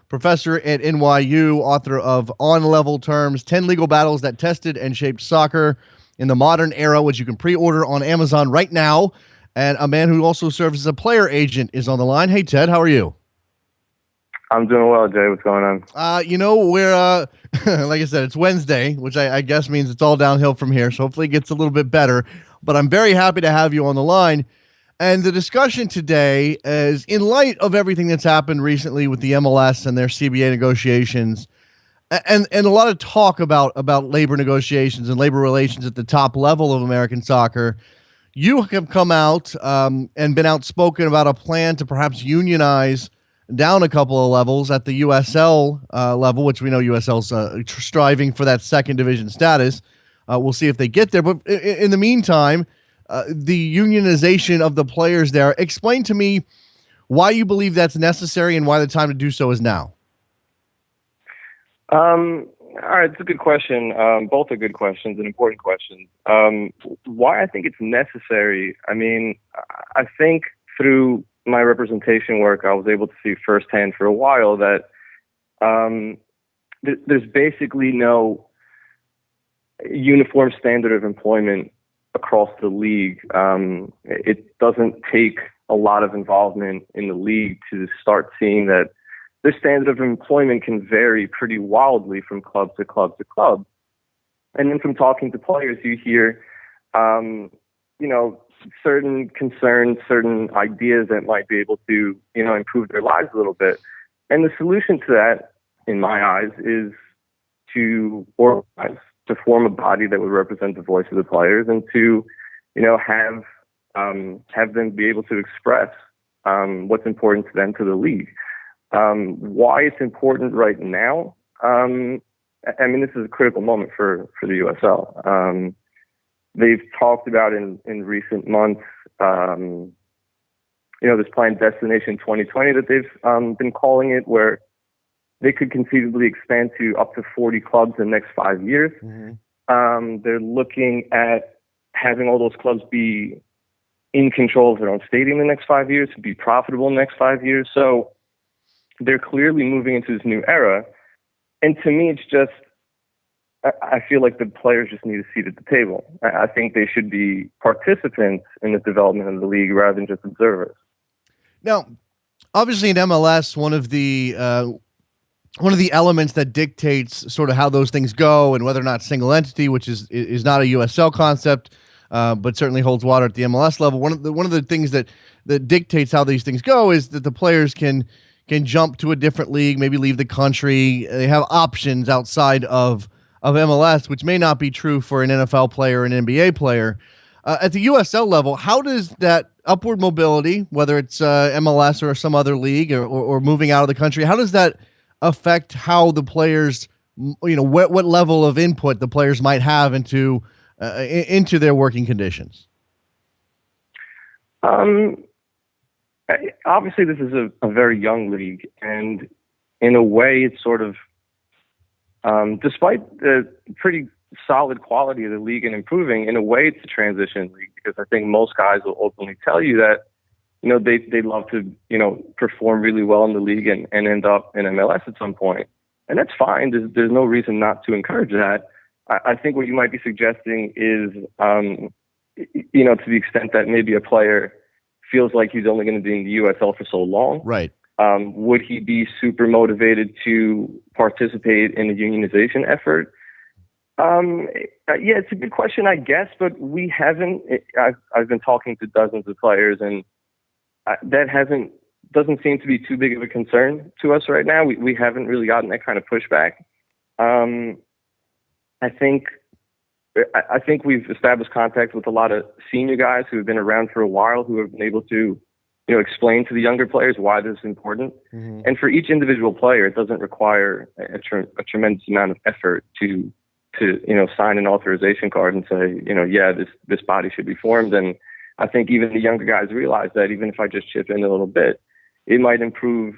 professor at NYU, author of On Level Terms 10 Legal Battles That Tested and Shaped Soccer in the Modern Era, which you can pre order on Amazon right now. And a man who also serves as a player agent is on the line. Hey, Ted, how are you? I'm doing well, Jay. What's going on? We're, like I said, it's Wednesday, which I guess means it's all downhill from here. So hopefully it gets a little bit better. But I'm very happy to have you on the line. And the discussion today is in light of everything that's happened recently with the MLS and their CBA negotiations, and a lot of talk about labor negotiations and labor relations at the top level of American soccer. You have come out and been outspoken about a plan to perhaps unionize down a couple of levels at the USL level, which we know USL's striving for that second division status. We'll see if they get there. But in the meantime, the unionization of the players there. Explain to me why you believe that's necessary and why the time to do so is now. All right, it's a good question. Both are good questions and important questions. Why I think it's necessary, I mean, I think through my representation work, I was able to see firsthand for a while that there's basically no uniform standard of employment across the league. It doesn't take a lot of involvement in the league to start seeing that the standard of employment can vary pretty wildly from club to club to club. And then from talking to players, you hear, certain concerns, certain ideas that might be able to, improve their lives a little bit. And the solution to that, in my eyes, is to organize, to form a body that would represent the voice of the players and to, have them be able to express what's important to them, to the league. Why it's important right now? This is a critical moment for the USL. They've talked about in recent months, this plan Destination 2020 that they've been calling it, where they could conceivably expand to up to 40 clubs in the next 5 years. Mm-hmm. They're looking at having all those clubs be in control of their own stadium in the next 5 years, to be profitable in the next 5 years. So they're clearly moving into this new era. And to me, it's just, I feel like the players just need a seat at the table. I think they should be participants in the development of the league rather than just observers. Now, obviously in MLS, one of the elements that dictates sort of how those things go and whether or not single entity, which is not a USL concept, but certainly holds water at the MLS level. One of the things that dictates how these things go is that the players can jump to a different league, maybe leave the country. They have options outside of MLS, which may not be true for an NFL player or an NBA player. At the USL level, how does that upward mobility, whether it's MLS or some other league or moving out of the country, how does that affect how the players, what level of input the players might have into their working conditions? Obviously, this is a very young league, and in a way, it's sort of, despite the pretty solid quality of the league and improving, in a way, it's a transition league, because I think most guys will openly tell you that, they'd love to, perform really well in the league and end up in MLS at some point. And that's fine. There's no reason not to encourage that. I think what you might be suggesting is, to the extent that maybe a player feels like he's only going to be in the USL for so long. Right. Would he be super motivated to participate in the unionization effort? Yeah, it's a good question, I guess, but we haven't. I've been talking to dozens of players, and that doesn't seem to be too big of a concern to us right now. We haven't really gotten that kind of pushback. I think we've established contact with a lot of senior guys who have been around for a while, who have been able to, explain to the younger players why this is important. Mm-hmm. And for each individual player, it doesn't require a tremendous amount of effort to sign an authorization card and say, this body should be formed. And I think even the younger guys realize that even if I just chip in a little bit, it might improve,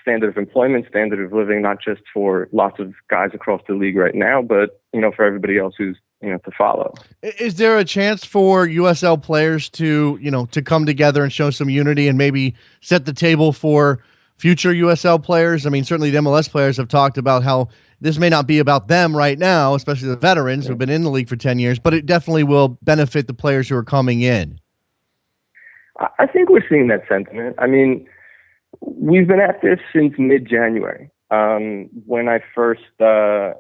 standard of employment, standard of living, not just for lots of guys across the league right now, but, for everybody else who's, to follow. Is there a chance for USL players to come together and show some unity and maybe set the table for future USL players. I mean, certainly the MLS players have talked about how this may not be about them right now, especially the veterans who've been in the league for 10 years, but it definitely will benefit the players who are coming in. I think we're seeing that sentiment. I mean, we've been at this since mid-January. When I first started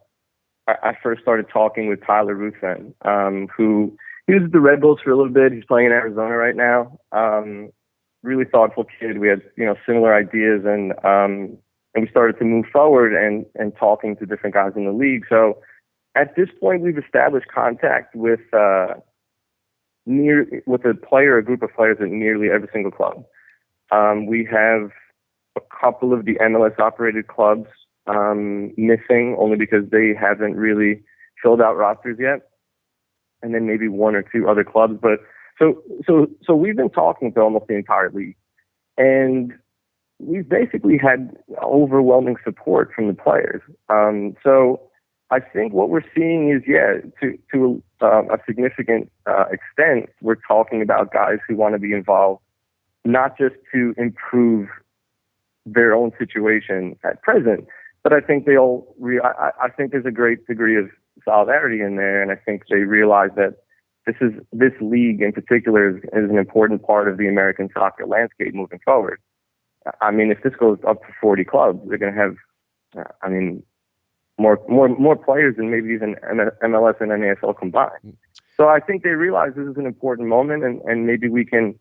talking with Tyler Ruthven, who he was at the Red Bulls for a little bit. He's playing in Arizona right now. Really thoughtful kid. We had similar ideas, and we started to move forward and talking to different guys in the league. So at this point, we've established contact with a group of players at nearly every single club. We have a couple of the MLS operated clubs missing only because they haven't really filled out rosters yet, and then maybe one or two other clubs. But so we've been talking to almost the entire league, and we've basically had overwhelming support from the players. So I think what we're seeing is, to a significant extent, we're talking about guys who want to be involved, not just to improve their own situation at present, but I think I think there's a great degree of solidarity in there, and I think they realize that this league in particular is an important part of the American soccer landscape moving forward. I mean, if this goes up to 40 clubs, they're going to have, more players than maybe even MLS and NASL combined. So I think they realize this is an important moment, and maybe we can,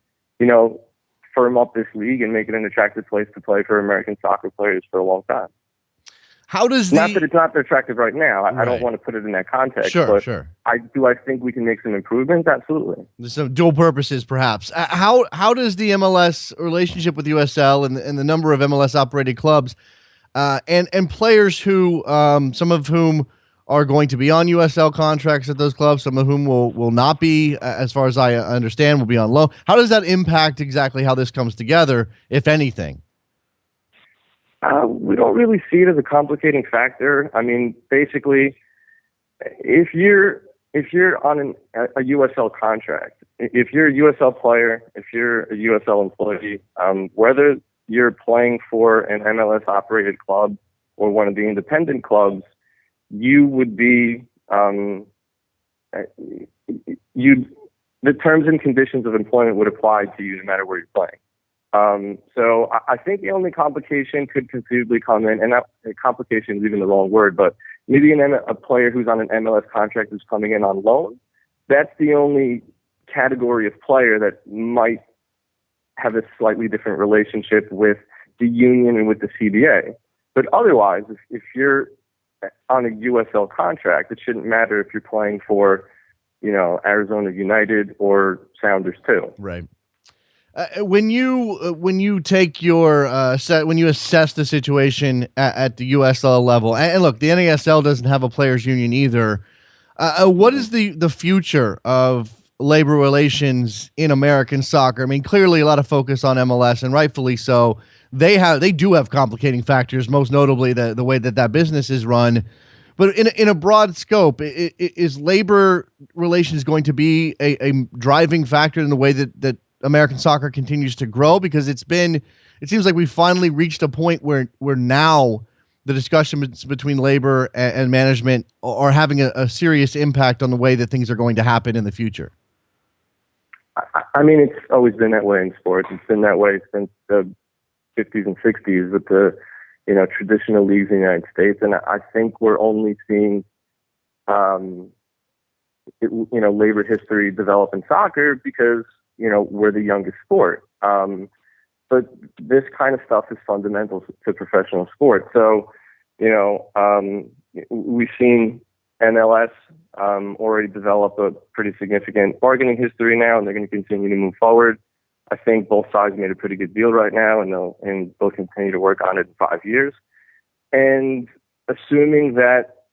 firm up this league and make it an attractive place to play for American soccer players for a long time. How does not that it's not attractive right now. I don't want to put it in that context. Sure. I think we can make some improvements. Absolutely. There's some dual purposes, perhaps. How does the MLS relationship with USL and the number of MLS operated clubs and players who some of whom are going to be on USL contracts at those clubs, some of whom will not be, as far as I understand, will be on loan. How does that impact exactly how this comes together, if anything? We don't really see it as a complicating factor. I mean, basically, if you're on a USL contract, if you're a USL player, if you're a USL employee, whether you're playing for an MLS operated club or one of the independent clubs, you would be the terms and conditions of employment would apply to you no matter where you're playing. So I think the only complication could conceivably come in, and that complication is even the wrong word, but maybe a player who's on an MLS contract is coming in on loan. That's the only category of player that might have a slightly different relationship with the union and with the CBA. But otherwise, if you're on a USL contract, it shouldn't matter if you're playing for, Arizona United or Sounders too. Right. When you take your when you assess the situation at the USL level, and look, the NASL doesn't have a players union either. What is the future of labor relations in American soccer? I mean, clearly a lot of focus on MLS, and rightfully so. They do have complicating factors, most notably the way that business is run. But in a broad scope, is labor relations going to be a driving factor in the way that American soccer continues to grow? Because it seems like we finally reached a point where now the discussions between labor and management are having a serious impact on the way that things are going to happen in the future. I mean, it's always been that way in sports. It's been that way since the 50s and 60s with the traditional leagues in the United States, and I think we're only seeing labor history develop in soccer because we're the youngest sport. But this kind of stuff is fundamental to professional sports. So we've seen MLS already develop a pretty significant bargaining history now, and they're going to continue to move forward. I think both sides made a pretty good deal right now, and they'll continue to work on it in 5 years. And assuming that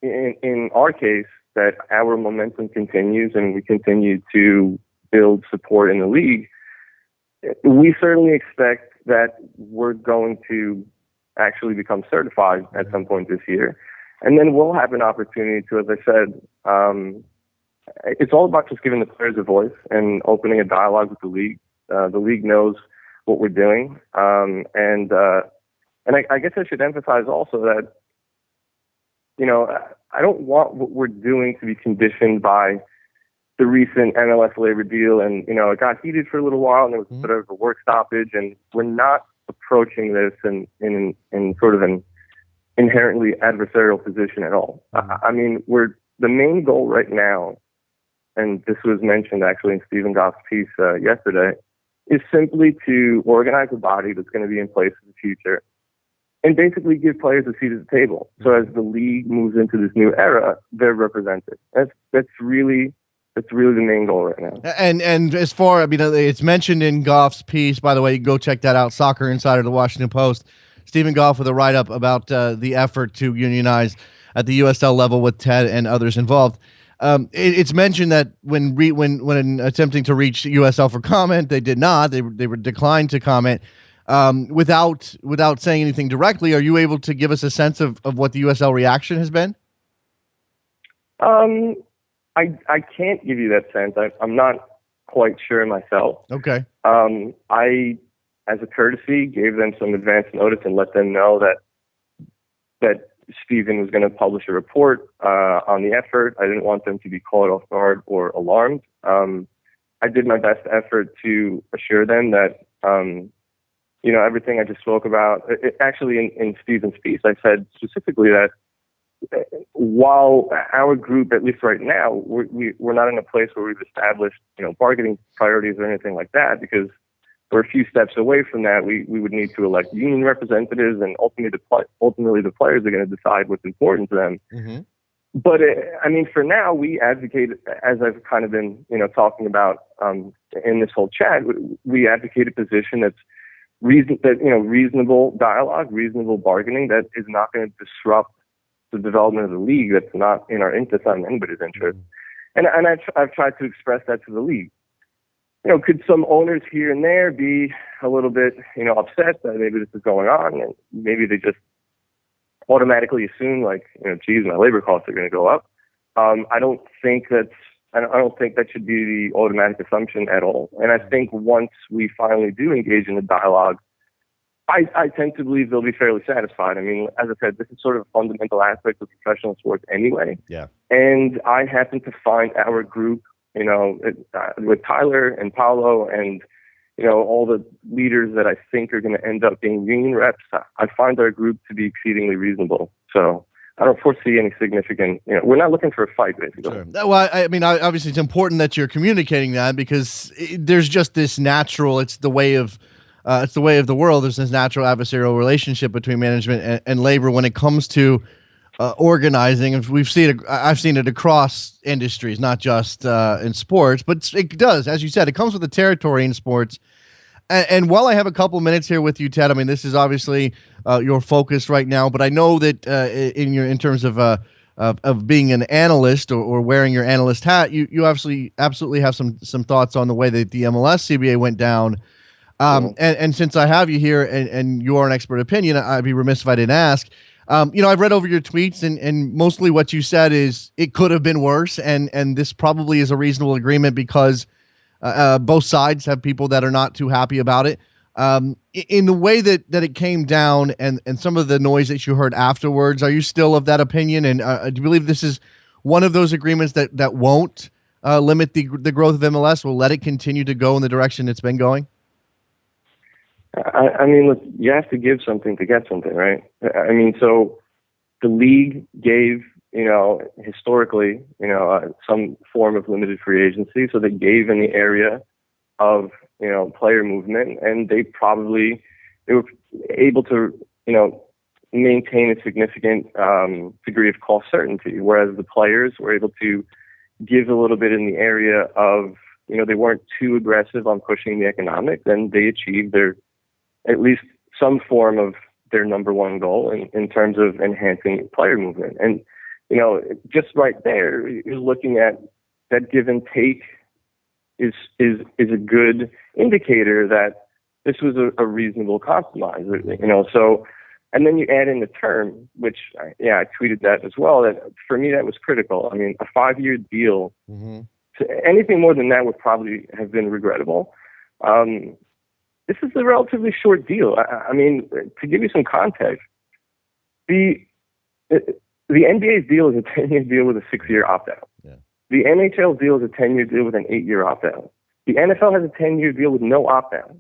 in our case that our momentum continues and we continue to build support in the league, we certainly expect that we're going to actually become certified at some point this year. And then we'll have an opportunity to, as I said, it's all about just giving the players a voice and opening a dialogue with the league. The league knows what we're doing. And I guess I should emphasize also that, I don't want what we're doing to be conditioned by the recent MLS labor deal. And, it got heated for a little while and there was a bit of a work stoppage, and we're not approaching this in sort of an inherently adversarial position at all. I mean, the main goal right now, and this was mentioned actually in Stephen Goff's piece yesterday, is simply to organize a body that's going to be in place for the future and basically give players a seat at the table. So as the league moves into this new era, they're represented. That's really the main goal right now. And as far, it's mentioned in Goff's piece, by the way, you can go check that out, Soccer Insider, the Washington Post. Stephen Goff with a write-up about the effort to unionize at the USL level with Ted and others involved. It's mentioned that when attempting to reach USL for comment, they did not. They were declined to comment. Without saying anything directly, are you able to give us a sense of what the USL reaction has been? I can't give you that sense. I'm not quite sure myself. Okay. I, as a courtesy, gave them some advance notice and let them know that Stephen was going to publish a report on the effort. I didn't want them to be caught off guard or alarmed. I did my best effort to assure them that, everything I just spoke about. Actually, in Stephen's piece, I said specifically that while our group, at least right now, we're not in a place where we've established, bargaining priorities or anything like that, because we're a few steps away from that. We would need to elect union representatives, and ultimately the players are going to decide what's important to them. Mm-hmm. But for now, we advocate, as I've kind of been, talking about in this whole chat, we advocate a position that's reasonable dialogue, reasonable bargaining that is not going to disrupt the development of the league. That's not in our interest, not in anybody's interest. And I've tried to express that to the league. Could some owners here and there be a little bit, upset that maybe this is going on, and maybe they just automatically assume, like, geez, my labor costs are going to go up. I don't think that should be the automatic assumption at all. And I think once we finally do engage in a dialogue, I tend to believe they'll be fairly satisfied. I mean, as I said, this is sort of a fundamental aspect of professional sports anyway. Yeah. And I happen to find our group, with Tyler and Paolo and, all the leaders that I think are going to end up being union reps, I find our group to be exceedingly reasonable. So I don't foresee any significant, we're not looking for a fight, basically. Sure. Well, obviously it's important that you're communicating that, because there's just this natural, it's the way of the world. There's this natural adversarial relationship between management and labor when it comes to organizing. I've seen it across industries, not just in sports, but it does, as you said, it comes with the territory in sports. And while I have a couple minutes here with you, Ted, this is obviously your focus right now, but I know that in terms of being an analyst or wearing your analyst hat, you absolutely have some thoughts on the way that the MLS CBA went down. And since I have you here and you are an expert opinion, I'd be remiss if I didn't ask. I've read over your tweets, and mostly what you said is it could have been worse, and this probably is a reasonable agreement because both sides have people that are not too happy about it. In the way that it came down and some of the noise that you heard afterwards, are you still of that opinion? And do you believe this is one of those agreements that won't limit the growth of MLS, will let it continue to go in the direction it's been going? Look, you have to give something to get something, right? So the league gave, historically, some form of limited free agency. So they gave in the area of, player movement, and they were able to, maintain a significant degree of cost certainty, whereas the players were able to give a little bit in the area of, they weren't too aggressive on pushing the economics, and they achieved at least some form of their number one goal in terms of enhancing player movement. And, just right there, you're looking at that give and take is a good indicator that this was a reasonable compromise, so, and then you add in the term, which, I tweeted that as well, that for me, that was critical. A 5-year deal, anything more than that would probably have been regrettable. this is a relatively short deal. I mean, to give you some context, the NBA's deal is a 10-year deal with a 6-year opt-out. Yeah. The NHL's deal is a 10-year deal with an 8-year opt-out. The NFL has a 10-year deal with no opt-out.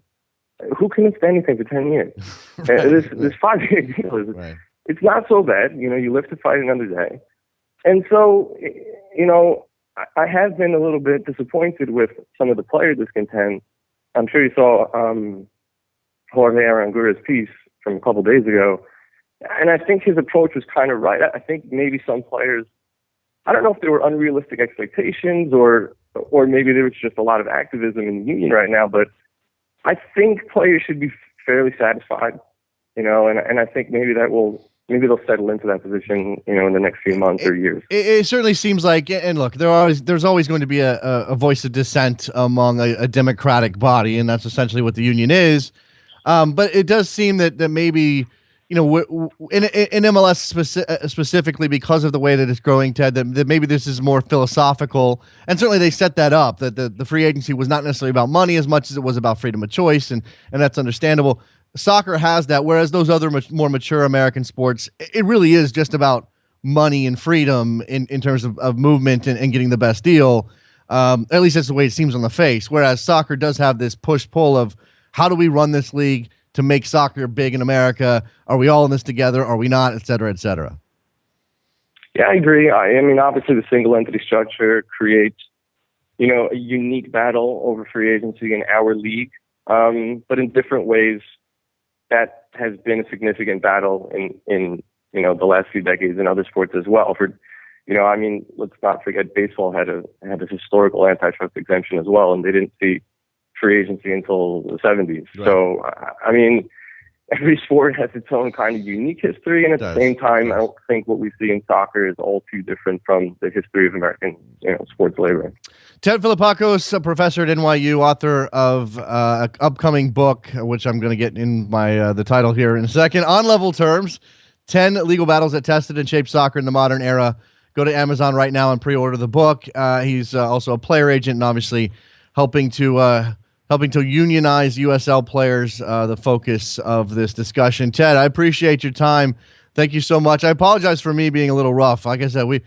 Who commits to anything for 10 years? This 5-year deal is it's not so bad. You live to fight another day. And so, I have been a little bit disappointed with some of the player discontent. I'm sure you saw Jorge Arangura's piece from a couple days ago. And I think his approach was kind of right. I think maybe some players, I don't know if there were unrealistic expectations or maybe there was just a lot of activism in the union right now, but I think players should be fairly satisfied, and I think maybe they'll settle into that position, in the next few months or years. It certainly seems like, and look, there's always going to be a voice of dissent among a democratic body, and that's essentially what the union is. But it does seem that maybe, in MLS specifically, because of the way that it's growing, Ted, that maybe this is more philosophical. And certainly they set that up, that the free agency was not necessarily about money as much as it was about freedom of choice, and that's understandable. Soccer has that, whereas those other more mature American sports, it really is just about money and freedom in terms of movement and getting the best deal. At least that's the way it seems on the face. Whereas soccer does have this push-pull of how do we run this league to make soccer big in America? Are we all in this together? Are we not? Et cetera, et cetera. Yeah, I agree. I mean, obviously the single entity structure creates, a unique battle over free agency in our league. But in different ways, that has been a significant battle in the last few decades in other sports as well. Let's not forget baseball had a historical antitrust exemption as well, and they didn't see free agency until the 70s. Right. So, every sport has its own kind of unique history, and at the same time, I don't think what we see in soccer is all too different from the history of American, sports labor. Ted Filipakos, a professor at NYU, author of an upcoming book, which I'm going to get in my the title here in a second. On Level Terms, 10 legal battles that tested and shaped soccer in the modern era. Go to Amazon right now and pre-order the book. He's also a player agent and obviously helping to unionize USL players, the focus of this discussion. Ted, I appreciate your time. Thank you so much. I apologize for me being a little rough. Like I said, we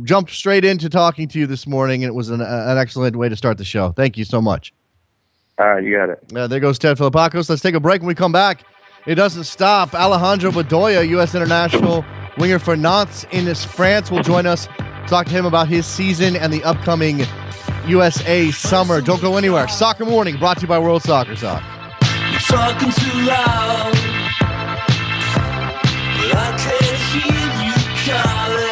jumped straight into talking to you this morning, and it was an excellent way to start the show. Thank you so much. All right, you got it. There goes Ted Filipakos. Let's take a break. When we come back, it doesn't stop. Alejandro Bedoya, U.S. international winger for Nantes in France, will join us. Talk to him about his season and the upcoming USA Summer. Don't go anywhere. Soccer Morning, brought to you by World Soccer Sock. You're talking too loud, but I can't hear you calling.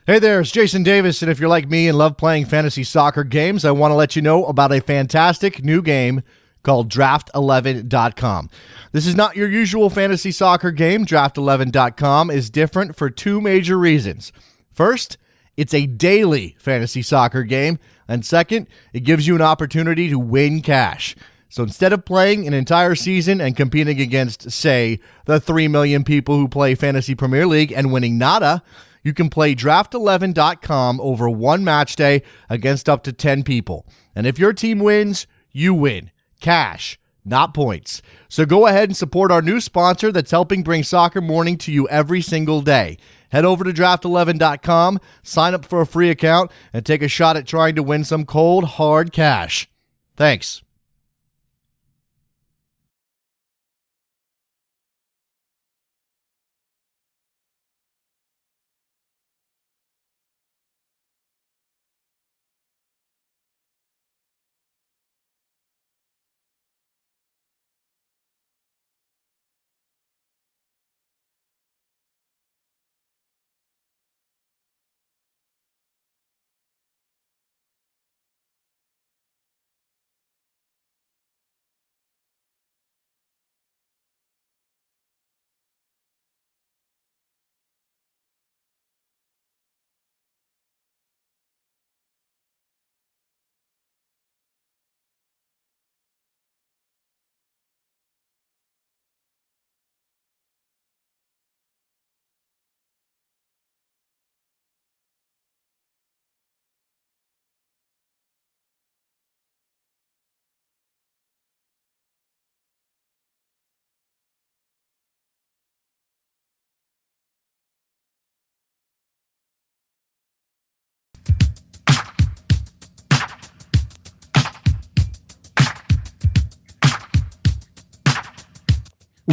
Hey there, it's Jason Davis, and if you're like me and love playing fantasy soccer games, I want to let you know about a fantastic new game called Draft11.com. This is not your usual fantasy soccer game. Draft11.com is different for two major reasons. First, it's a daily fantasy soccer game, and second, it gives you an opportunity to win cash. So instead of playing an entire season and competing against, say, the 3 million people who play Fantasy Premier League and winning nada, you can play Draft11.com over one match day against up to 10 people. And if your team wins, you win. Cash, not points. So go ahead and support our new sponsor that's helping bring Soccer Morning to you every single day. Head over to Draft11.com, sign up for a free account, and take a shot at trying to win some cold, hard cash. Thanks.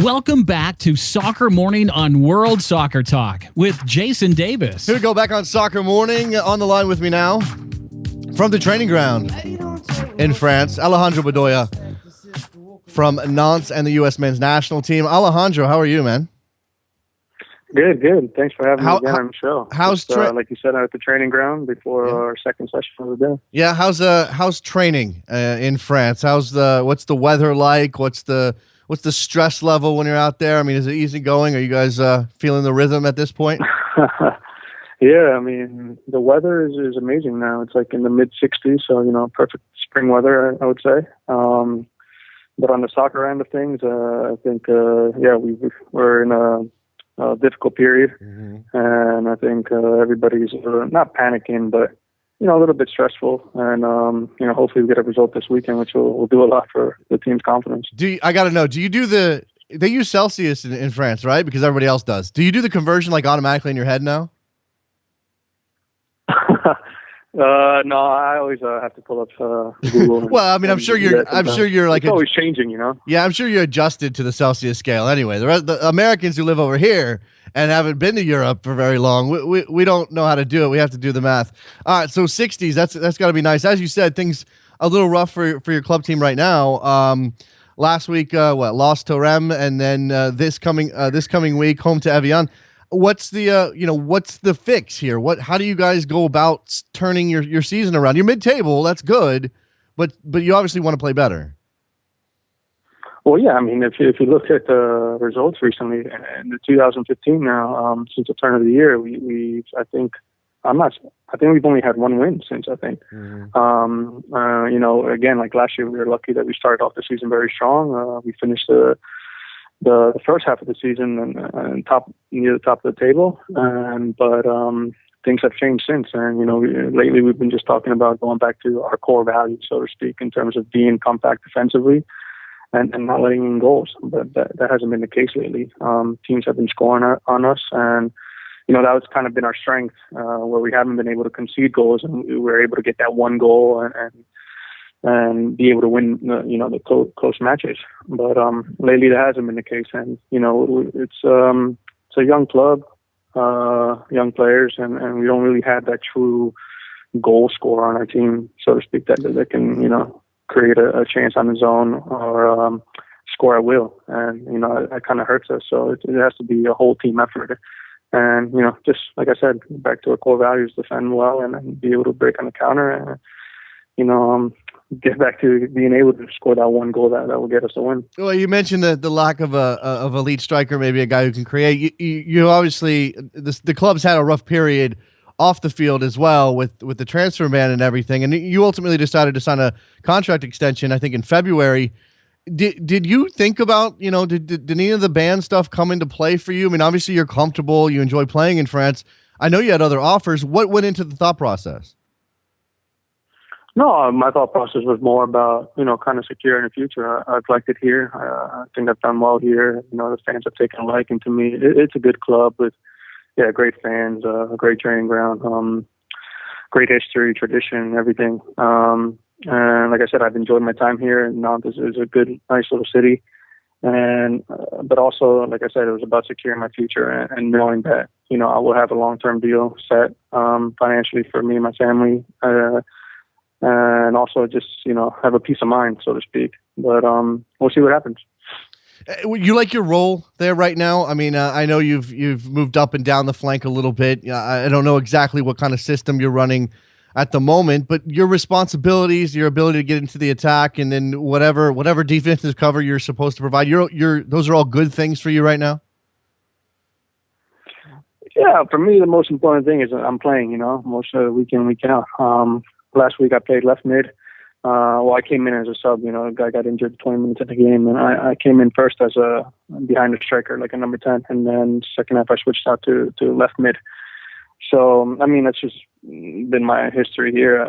Welcome back to Soccer Morning on World Soccer Talk with Jason Davis. Here we go, back on Soccer Morning. On the line with me now, from the training ground in France, Alejandro Bedoya from Nantes and the U.S. men's national team. Alejandro, how are you, man? Good. Thanks for having me again on the show. How's like you said, I'm at the training ground before our second session of the day. Yeah, how's training in France? What's the weather like? What's the stress level when you're out there? I mean, is it easy going? Are you guys feeling the rhythm at this point? Yeah, I mean, the weather is amazing now. It's like in the mid 60s, so perfect spring weather, I would say. But on the soccer end of things, I think we're in a difficult period, and I think everybody's not panicking, but a little bit stressful, and hopefully we get a result this weekend, which will do a lot for the team's confidence. I got to know, do you do they use Celsius in France, right? Because everybody else does. Do you do the conversion like automatically in your head now? No, I always have to pull up Google. Well, I mean, I'm sure you're like it's always changing, Yeah, I'm sure you're adjusted to the Celsius scale anyway. The Americans who live over here and haven't been to Europe for very long, we don't know how to do it. We have to do the math. All right, so 60s, that's got to be nice. As you said, things a little rough for your club team right now. Last week, lost to Rennes, and then this coming week, home to Evian. What's the fix here? How do you guys go about turning your season around? You're mid-table, that's good, but you obviously want to play better. Well, yeah, I mean, if you look at the results recently in the 2015 now, since the turn of the year, I think we've only had one win since, I think. Again, like last year, we were lucky that we started off the season very strong. We finished the first half of the season and near the top of the table, but things have changed since. And lately we've been just talking about going back to our core values, so to speak, in terms of being compact defensively and not letting in goals. But that hasn't been the case lately. Teams have been scoring on us, and that was kind of been our strength, where we haven't been able to concede goals, and we were able to get that one goal and be able to win, the close matches. But lately that hasn't been the case, and it's a young club, young players, and we don't really have that true goal scorer on our team, so to speak, that can create a chance on his own or score at will, and that kind of hurts us. So it has to be a whole team effort. And just like I said, back to our core values: defend well and be able to break on the counter, and get back to being able to score that one goal that will get us a win. Well, you mentioned the lack of a elite striker, maybe a guy who can create. You obviously the club's had a rough period off the field as well with the transfer ban and everything, and you ultimately decided to sign a contract extension, I think, in February. Did you think about, did any of the ban stuff come into play for you? I mean, obviously you're comfortable, you enjoy playing in France. I know you had other offers. What went into the thought process? No, my thought process was more about, kind of securing the future. I've liked it here. I think I've done well here. The fans have taken a liking to me. It's a good club with, great fans, a great training ground, great history, tradition, everything. And like I said, I've enjoyed my time here, and Nantes is a good, nice little city. And but also, like I said, it was about securing my future and knowing that, I will have a long-term deal set financially for me and my family. And also just, have a peace of mind, so to speak. But we'll see what happens. You like your role there right now? I mean, I know you've moved up and down the flank a little bit. I don't know exactly what kind of system you're running at the moment, but your responsibilities, your ability to get into the attack, and then whatever defensive cover you're supposed to provide, those are all good things for you right now? Yeah, for me, the most important thing is I'm playing, most week in, week out. Last week I played left mid. I came in as a sub. A guy got injured 20 minutes into the game, and I came in first as a behind the striker, like a number 10, and then second half I switched out to left mid. So, I mean, that's just been my history here.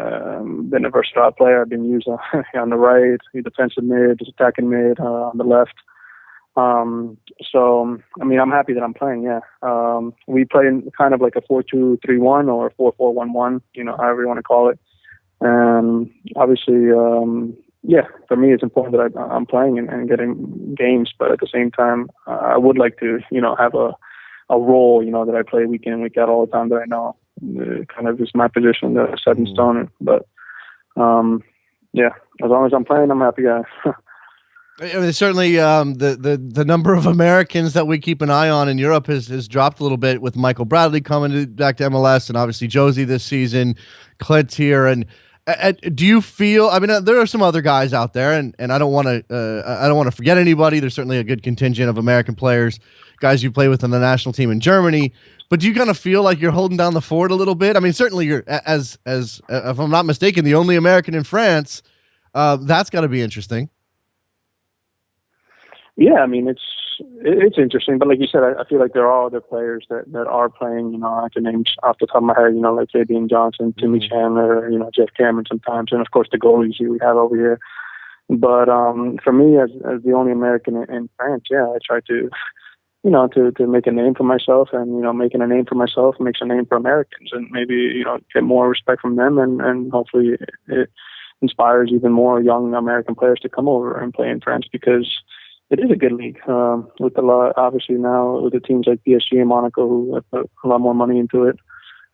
Been a versatile player. I've been used on the right, defensive mid, attacking mid, on the left. So, I mean, I'm happy that I'm playing, yeah. We play in kind of like a 4-2-3-1 or 4-4-1-1, however you want to call it. And obviously, yeah, for me, it's important that I'm playing and getting games, but at the same time, I would like to, have a role, that I play week in, week out all the time that I know kind of is my position that is set in stone. But, yeah, as long as I'm playing, I'm happy guy. I mean, certainly, the number of Americans that we keep an eye on in Europe has dropped a little bit with Michael Bradley coming back to MLS, and obviously Josie this season, Clint here. And do you feel? I mean, there are some other guys out there, and I don't want to forget anybody. There's certainly a good contingent of American players, guys you play with in the national team in Germany. But do you kind of feel like you're holding down the fort a little bit? I mean, certainly you're as if I'm not mistaken, the only American in France. That's got to be interesting. Yeah, I mean, it's interesting, but like you said, I feel like there are other players that are playing. I can name off the top of my head, like Fabian Johnson, Timmy Chandler, Jeff Cameron sometimes, and of course the goalies we have over here. But for me, as the only American in France, yeah, I try to, to make a name for myself, and making a name for myself makes a name for Americans, and maybe get more respect from them, and hopefully it inspires even more young American players to come over and play in France, because it is a good league, with a lot, obviously now with the teams like PSG and Monaco who have put a lot more money into it.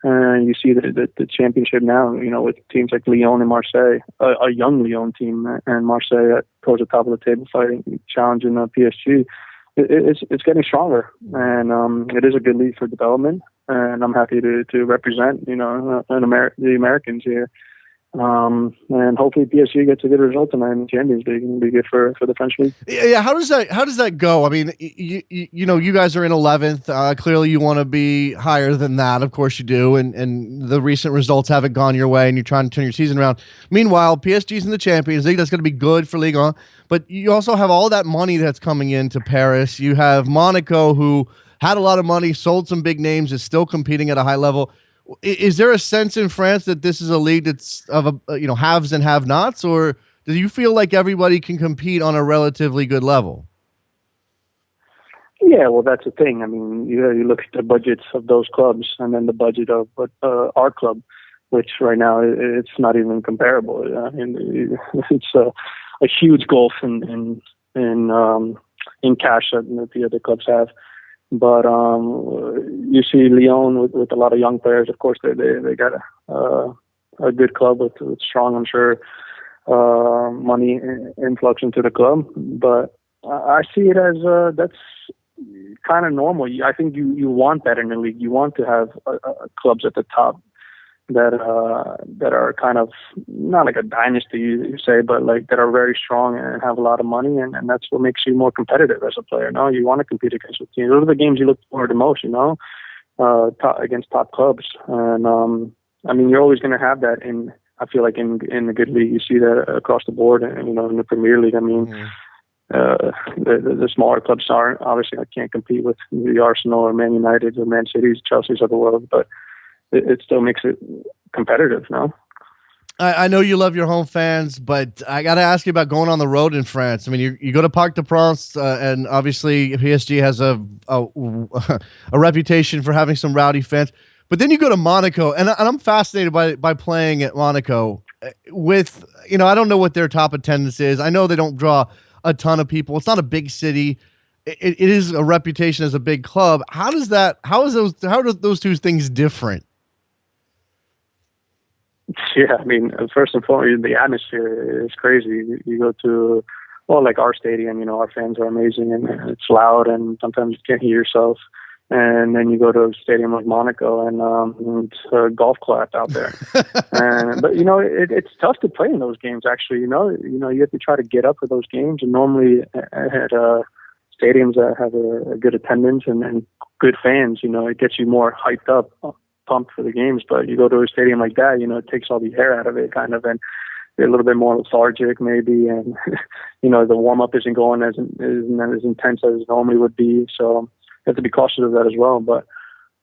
And you see the championship now, with teams like Lyon and Marseille, a young Lyon team and Marseille towards the top of the table fighting, challenging PSG. It's getting stronger, and it is a good league for development. And I'm happy to represent, the Americans here. And hopefully PSG gets a good result tonight in the Champions League and be good for the French league. Yeah, how does that go? I mean, you guys are in 11th. Clearly, you want to be higher than that. Of course, you do. And the recent results haven't gone your way, and you're trying to turn your season around. Meanwhile, PSG's in the Champions League. That's going to be good for Ligue 1. But you also have all that money that's coming into Paris. You have Monaco, who had a lot of money, sold some big names, is still competing at a high level. Is there a sense in France that this is a league that's of haves and have-nots, or do you feel like everybody can compete on a relatively good level? Yeah, well, that's the thing. I mean, you look at the budgets of those clubs, and then the budget of our club, which right now it's not even comparable. I mean, it's a huge gulf in cash that the other clubs have. But you see Lyon with a lot of young players. Of course, they got a good club with strong, I'm sure, money influx into the club. But I see it as that's kind of normal. I think you want that in the league. You want to have clubs at the top that are kind of not like a dynasty, you say, but like that are very strong and have a lot of money, and that's what makes you more competitive as a player. No, you want to compete against the teams. Those are the games you look forward to most, against top clubs. And I mean, you're always going to have that in. I feel like in the good league, you see that across the board, and in the Premier League. I mean, the smaller clubs aren't obviously. I can't compete with the Arsenal or Man United or Man City's, Chelsea's of the world, but it still makes it competitive, no? I know you love your home fans, but I got to ask you about going on the road in France. I mean, you go to Parc des Princes, and obviously PSG has a reputation for having some rowdy fans. But then you go to Monaco, and I'm fascinated by playing at Monaco with, I don't know what their top attendance is. I know they don't draw a ton of people. It's not a big city. It is a reputation as a big club. How are those two things different? Yeah, I mean, first and foremost, the atmosphere is crazy. You go to, like our stadium, our fans are amazing, and it's loud, and sometimes you can't hear yourself. And then you go to a stadium like Monaco, and it's a golf clap out there. But it's tough to play in those games. Actually, you have to try to get up for those games, and normally at stadiums that have a good attendance and good fans, it gets you more hyped up, pumped for the games. But you go to a stadium like that, it takes all the air out of it, kind of, and you're a little bit more lethargic maybe, and the warm up isn't going as intense as it normally would be. So you have to be cautious of that as well. But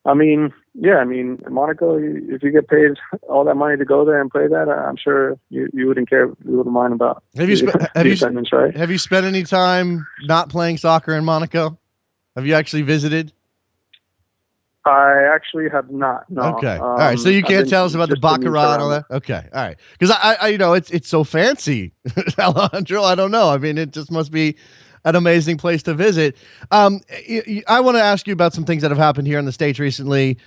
I mean, Monaco, if you get paid all that money to go there and play that, I'm sure you wouldn't care, you wouldn't mind about attendance, right? Have you spent any time not playing soccer in Monaco? Have you actually visited? I actually have not. No. Okay. All right. So you can't tell us about the baccarat and all that. Okay. All right. Because I, you know, it's so fancy, Alejandro. I don't know. I mean, it just must be an amazing place to visit. I want to ask you about some things that have happened here in the States recently.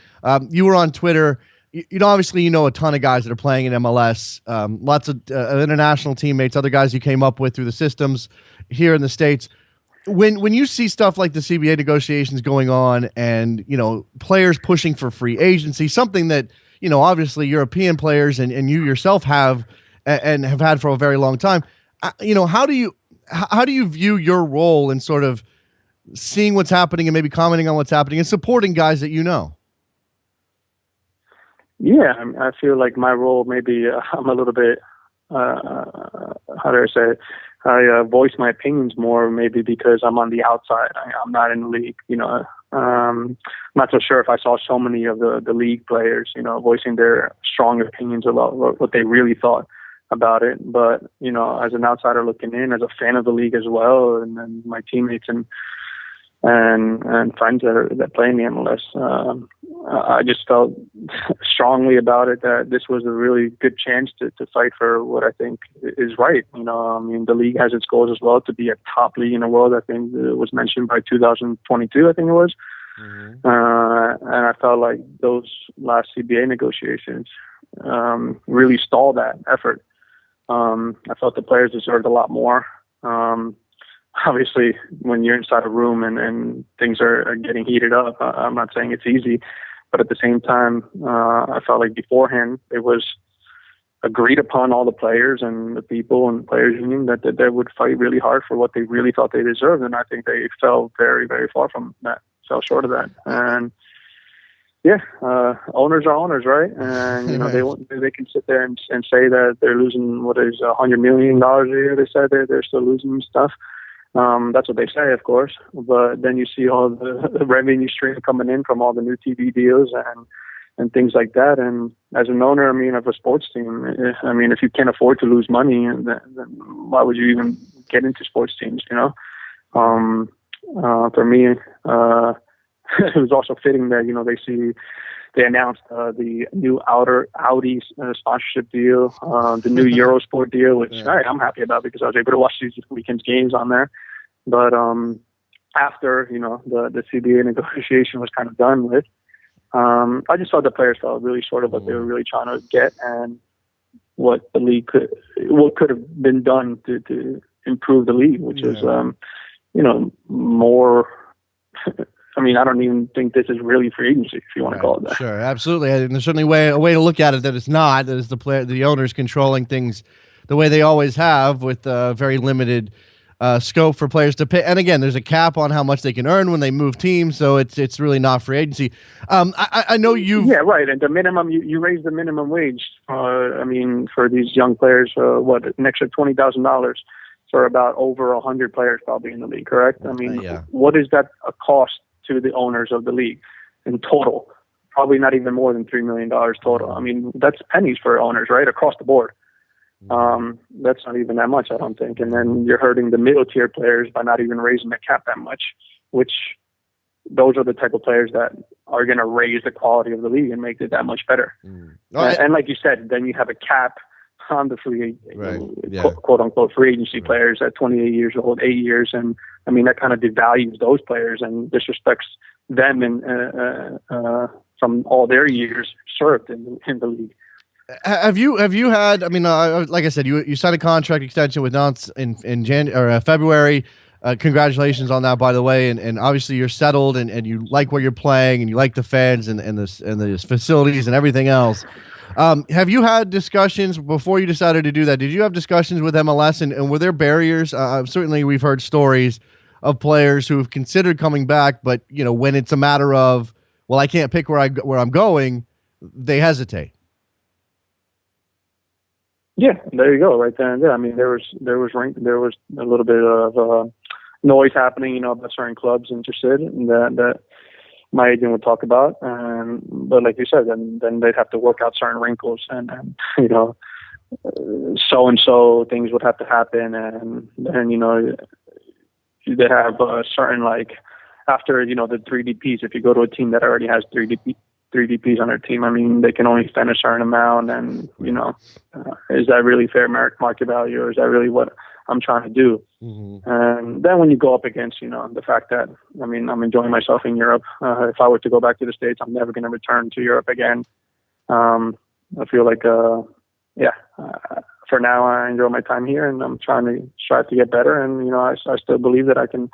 You were on Twitter. You know, obviously, you know a ton of guys that are playing in MLS. Lots of international teammates, other guys you came up with through the systems here in the States. When you see stuff like the CBA negotiations going on and, you know, players pushing for free agency, something that, you know, obviously European players and you yourself have and have had for a very long time, you know, how do you view your role in sort of seeing what's happening and maybe commenting on what's happening and supporting guys that you know? Yeah, I feel like my role, maybe I'm a little bit, how do I say it? I voice my opinions more, maybe because I'm on the outside. I'm not in the league, you know. I'm not so sure if I saw so many of the league players, you know, voicing their strong opinions about what they really thought about it. But, you know, as an outsider looking in, as a fan of the league as well, and my teammates and friends that play in the MLS, I just felt strongly about it that this was a really good chance to fight for what I think is right. You know, I mean, the league has its goals as well to be a top league in the world. I think it was mentioned by 2022, I think it was. Mm-hmm. And I felt like those last CBA negotiations really stalled that effort. I felt the players deserved a lot more. Obviously, when you're inside a room and things are getting heated up, I'm not saying it's easy, but at the same time, I felt like beforehand it was agreed upon, all the players and the people and the players union, that they would fight really hard for what they really thought they deserved, and I think they fell very, very far from that, fell short of that. And yeah, owners are owners, right? And you know they can sit there and say that they're losing what is $100 million a year. They said they're still losing stuff. That's what they say, of course. But then you see all the revenue stream coming in from all the new TV deals and things like that. And as an owner, I mean, of a sports team, I mean, if you can't afford to lose money, then why would you even get into sports teams? You know, for me, it was also fitting that, you know, they announced the new Audi sponsorship deal, the new Eurosport deal, which I'm happy about because I was able to watch these weekend's games on there. But after, you know, the CBA negotiation was kind of done with, I just thought the players fell really short of what they were really trying to get and what the league could have been done to improve the league, which is, you know, more. I mean, I don't even think this is really free agency, if you want to call it that. Sure, absolutely. And there's certainly a way to look at it that it's not. That is the owners controlling things the way they always have, with very limited scope for players to pay. And again, there's a cap on how much they can earn when they move teams, so it's really not free agency. I know you. Yeah, right. And the minimum, you raise the minimum wage. I mean, for these young players, an extra $20,000 for about over 100 players probably in the league, correct? I mean, what is that a cost to the owners of the league in total? Probably not even more than $3 million total. I mean, that's pennies for owners, right? Across the board. That's not even that much, I don't think. And then you're hurting the middle tier players by not even raising the cap that much, which those are the type of players that are going to raise the quality of the league and make it that much better. And like you said, then you have a cap on the free, quote unquote, free agency players at 28 years old, 8 years. And I mean, that kind of devalues those players and disrespects them and from all their years served in the league. Have you had? I mean, like I said, you signed a contract extension with Nantes in February. Congratulations on that, by the way. And obviously you're settled and you like where you're playing and you like the fans and the facilities and everything else. Have you had discussions before you decided to do that? Did you have discussions with MLS and were there barriers? Certainly we've heard stories of players who have considered coming back, but you know, when it's a matter of, well, I can't pick where I'm going, they hesitate. Yeah, there you go, right there and there. I mean, there was a little bit of noise happening, you know, about certain clubs interested, and that my agent would talk about. But like you said, then they'd have to work out certain wrinkles, and you know, so and so things would have to happen, and you know, they have certain like after, the 3DPs, if you go to a team that already has 3DPs on their team, I mean, they can only spend a certain amount, and is that really fair market value, or is that really what I'm trying to do? Mm-hmm. And then when you go up against, the fact that, I mean, I'm enjoying myself in Europe. If I were to go back to the States, I'm never going to return to Europe again. I feel like, for now, I enjoy my time here, and I'm trying to strive to get better. And, I still believe that I can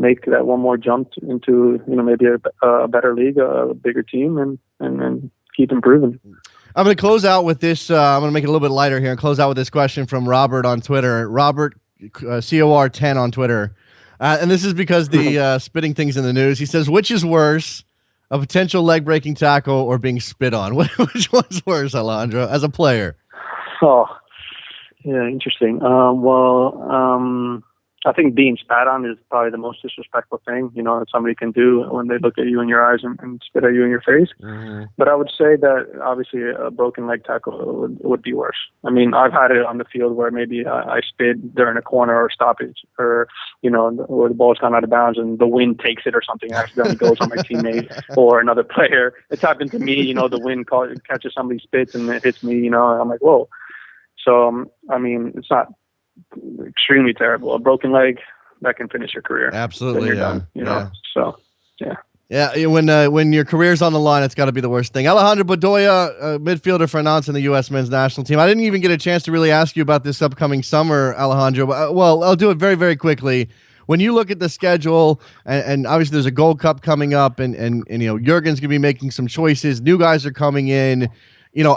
make that one more jump into, maybe a better league, a bigger team, and keep improving. I'm going to close out with this. I'm going to make it a little bit lighter here and close out with this question from Robert on Twitter. Robert, COR10 on Twitter. And this is because the spitting things in the news. He says, which is worse, a potential leg-breaking tackle or being spit on? Which one's worse, Alejandro, as a player? Oh, yeah, interesting. I think being spat on is probably the most disrespectful thing, that somebody can do when they look at you in your eyes and spit at you in your face. Mm-hmm. But I would say that obviously a broken leg tackle would be worse. I mean, I've had it on the field where maybe I spit during a corner or stoppage, or, where the ball's gone out of bounds and the wind takes it or something, accidentally goes on my teammate or another player. It's happened to me, the wind catches somebody's spits and it hits me, and I'm like, whoa. So, I mean, it's not extremely terrible. A broken leg, that can finish your career. Absolutely, then you're done. Yeah. So, yeah. Yeah, when your career's on the line, it's got to be the worst thing. Alejandro Bedoya, midfielder for Nantes in the U.S. men's national team. I didn't even get a chance to really ask you about this upcoming summer, Alejandro. Well, I'll do it very, very quickly. When you look at the schedule, and obviously there's a Gold Cup coming up, and Jurgen's going to be making some choices. New guys are coming in.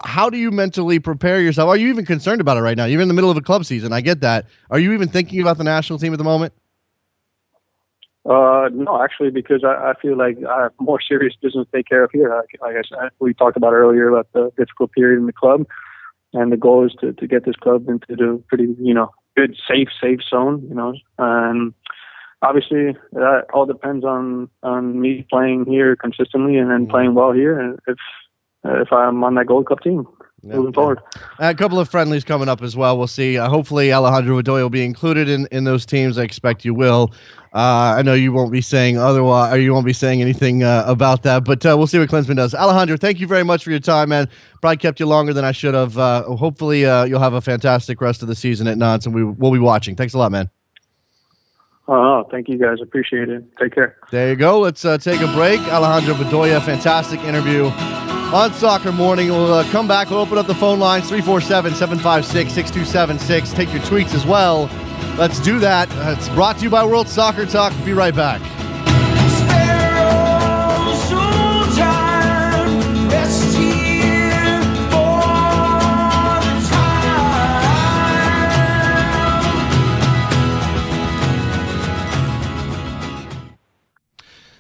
How do you mentally prepare yourself? Are you even concerned about it right now? You're in the middle of a club season. I get that. Are you even thinking about the national team at the moment? No, actually, because I feel like I have more serious business to take care of here. Like I said, we talked about earlier about the difficult period in the club, and the goal is to get this club into the pretty, good, safe zone, and obviously that all depends on me playing here consistently and then playing well here. And if I'm on that Gold Cup team moving forward. A couple of friendlies coming up as well. We'll see. Hopefully Alejandro Bedoya will be included in those teams. I expect you will. I know you won't be saying otherwise, or you won't be saying anything about that, but we'll see what Klinsmann does. Alejandro, thank you very much for your time, man. Probably kept you longer than I should have. Hopefully you'll have a fantastic rest of the season at Nantes, and we'll be watching. Thanks a lot, man. Oh, thank you guys. Appreciate it. Take care. There you go. Let's take a break. Alejandro Bedoya, fantastic interview on Soccer Morning. We'll come back. We'll open up the phone lines, 347-756-6276. Take your tweets as well. Let's do that. It's brought to you by World Soccer Talk. Be right back.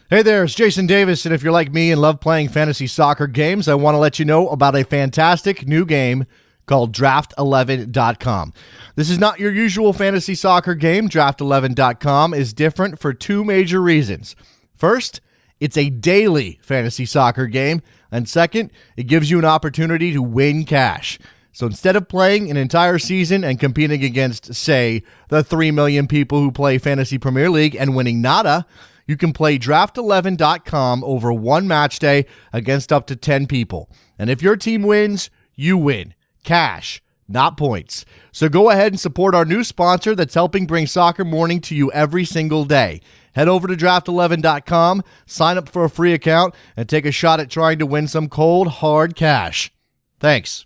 Hey there, it's Jason Davis, and if you're like me and love playing fantasy soccer games, I want to let you know about a fantastic new game called Draft11.com. This is not your usual fantasy soccer game. Draft11.com is different for two major reasons. First, it's a daily fantasy soccer game, and second, it gives you an opportunity to win cash. So instead of playing an entire season and competing against, say, the 3 million people who play Fantasy Premier League and winning nada, you can play Draft11.com over one match day against up to 10 people. And if your team wins, you win. Cash, not points. So go ahead and support our new sponsor that's helping bring Soccer Morning to you every single day. Head over to Draft11.com, sign up for a free account, and take a shot at trying to win some cold, hard cash. Thanks.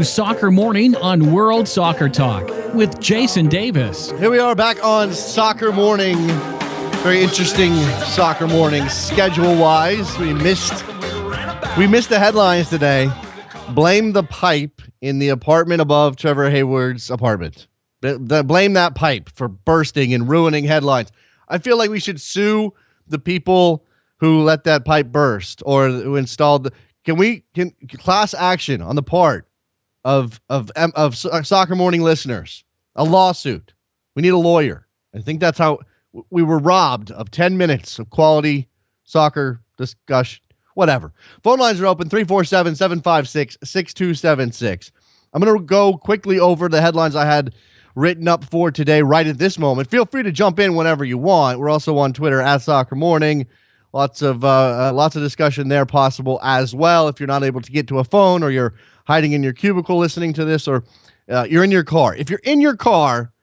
to Soccer Morning on World Soccer Talk with Jason Davis. Here we are back on Soccer Morning. Very interesting Soccer Morning schedule-wise. We missed the headlines today. Blame the pipe in the apartment above Trevor Hayward's apartment. Blame that pipe for bursting and ruining headlines. I feel like we should sue the people who let that pipe burst or who installed the... Can class action on the part of Soccer Morning listeners, a lawsuit. We need a lawyer. I think that's how we were robbed of 10 minutes of quality soccer discussion. Whatever. Phone lines are open, 347-756-6276. I'm going to go quickly over the headlines I had written up for today right at this moment. Feel free to jump in whenever you want. We're also on Twitter at Soccer Morning. Lots of discussion there possible as well. If you're not able to get to a phone or you're hiding in your cubicle listening to this or you're in your car. If you're in your car,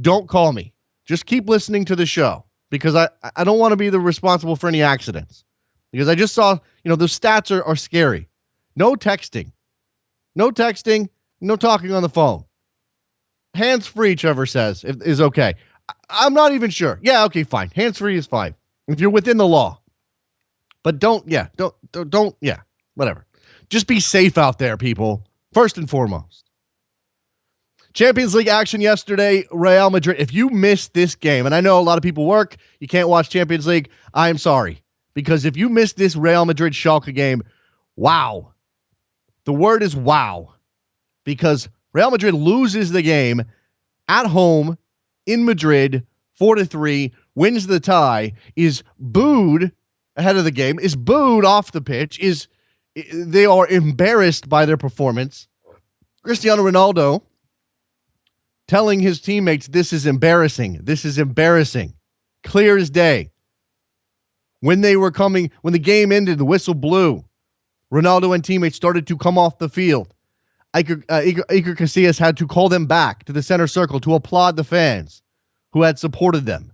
don't call me. Just keep listening to the show because I don't want to be the responsible for any accidents. Because I just saw, the stats are scary. No texting. No texting. No talking on the phone. Hands-free, Trevor says, is okay. I'm not even sure. Yeah, okay, fine. Hands-free is fine. If you're within the law. But don't, whatever. Just be safe out there, people. First and foremost. Champions League action yesterday, Real Madrid. If you missed this game, and I know a lot of people work, you can't watch Champions League, I am sorry. Because if you missed this Real Madrid Schalke game, wow. The word is wow. Because Real Madrid loses the game at home in Madrid 4-3, wins the tie, is booed ahead of the game, is booed off the pitch, they are embarrassed by their performance. Cristiano Ronaldo telling his teammates, this is embarrassing. This is embarrassing. Clear as day. When the game ended, the whistle blew. Ronaldo and teammates started to come off the field. Iker Casillas had to call them back to the center circle to applaud the fans who had supported them.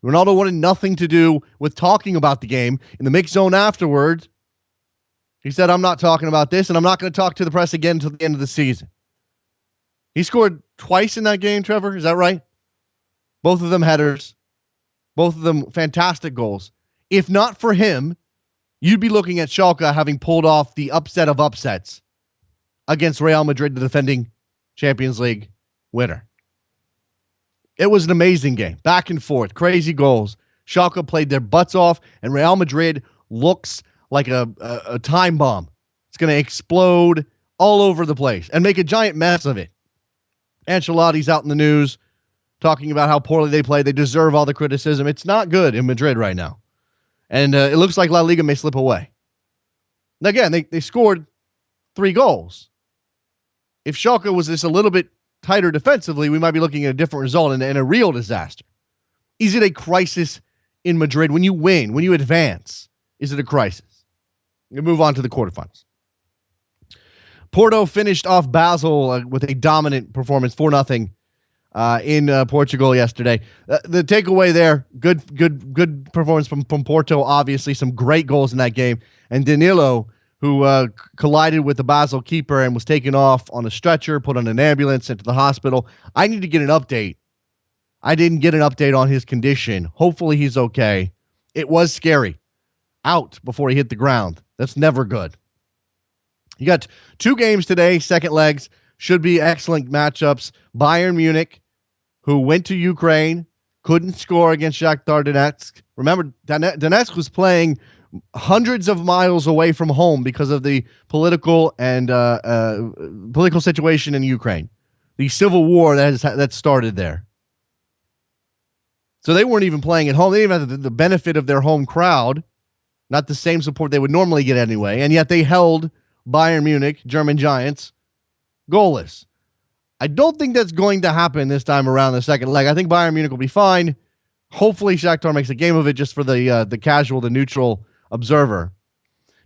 Ronaldo wanted nothing to do with talking about the game. In the mixed zone afterwards, he said, I'm not talking about this, and I'm not going to talk to the press again until the end of the season. He scored twice in that game, Trevor. Is that right? Both of them headers. Both of them fantastic goals. If not for him, you'd be looking at Schalke having pulled off the upset of upsets against Real Madrid, the defending Champions League winner. It was an amazing game. Back and forth. Crazy goals. Schalke played their butts off, and Real Madrid looks like a time bomb. It's going to explode all over the place and make a giant mess of it. Ancelotti's out in the news talking about how poorly they play. They deserve all the criticism. It's not good in Madrid right now. And it looks like La Liga may slip away. And again, they scored 3 goals. If Schalke was just a little bit tighter defensively, we might be looking at a different result and a real disaster. Is it a crisis in Madrid? When you win, when you advance, is it a crisis? We move on to the quarterfinals. Porto finished off Basel with a dominant performance, 4-0 in Portugal yesterday. The takeaway there, good performance from Porto, obviously. Some great goals in that game. And Danilo, who collided with the Basel keeper and was taken off on a stretcher, put on an ambulance, sent to the hospital. I need to get an update. I didn't get an update on his condition. Hopefully he's okay. It was scary. Out before he hit the ground. That's never good. You got 2 games today, second legs. Should be excellent matchups. Bayern Munich, who went to Ukraine, couldn't score against Shakhtar Donetsk. Remember, Donetsk was playing hundreds of miles away from home because of the political and political situation in Ukraine, the civil war that started there. So they weren't even playing at home. They didn't even have the benefit of their home crowd, not the same support they would normally get anyway, and yet they held Bayern Munich, German giants, goalless. I don't think that's going to happen this time around the second leg. I think Bayern Munich will be fine. Hopefully Shakhtar makes a game of it just for the casual, the neutral observer.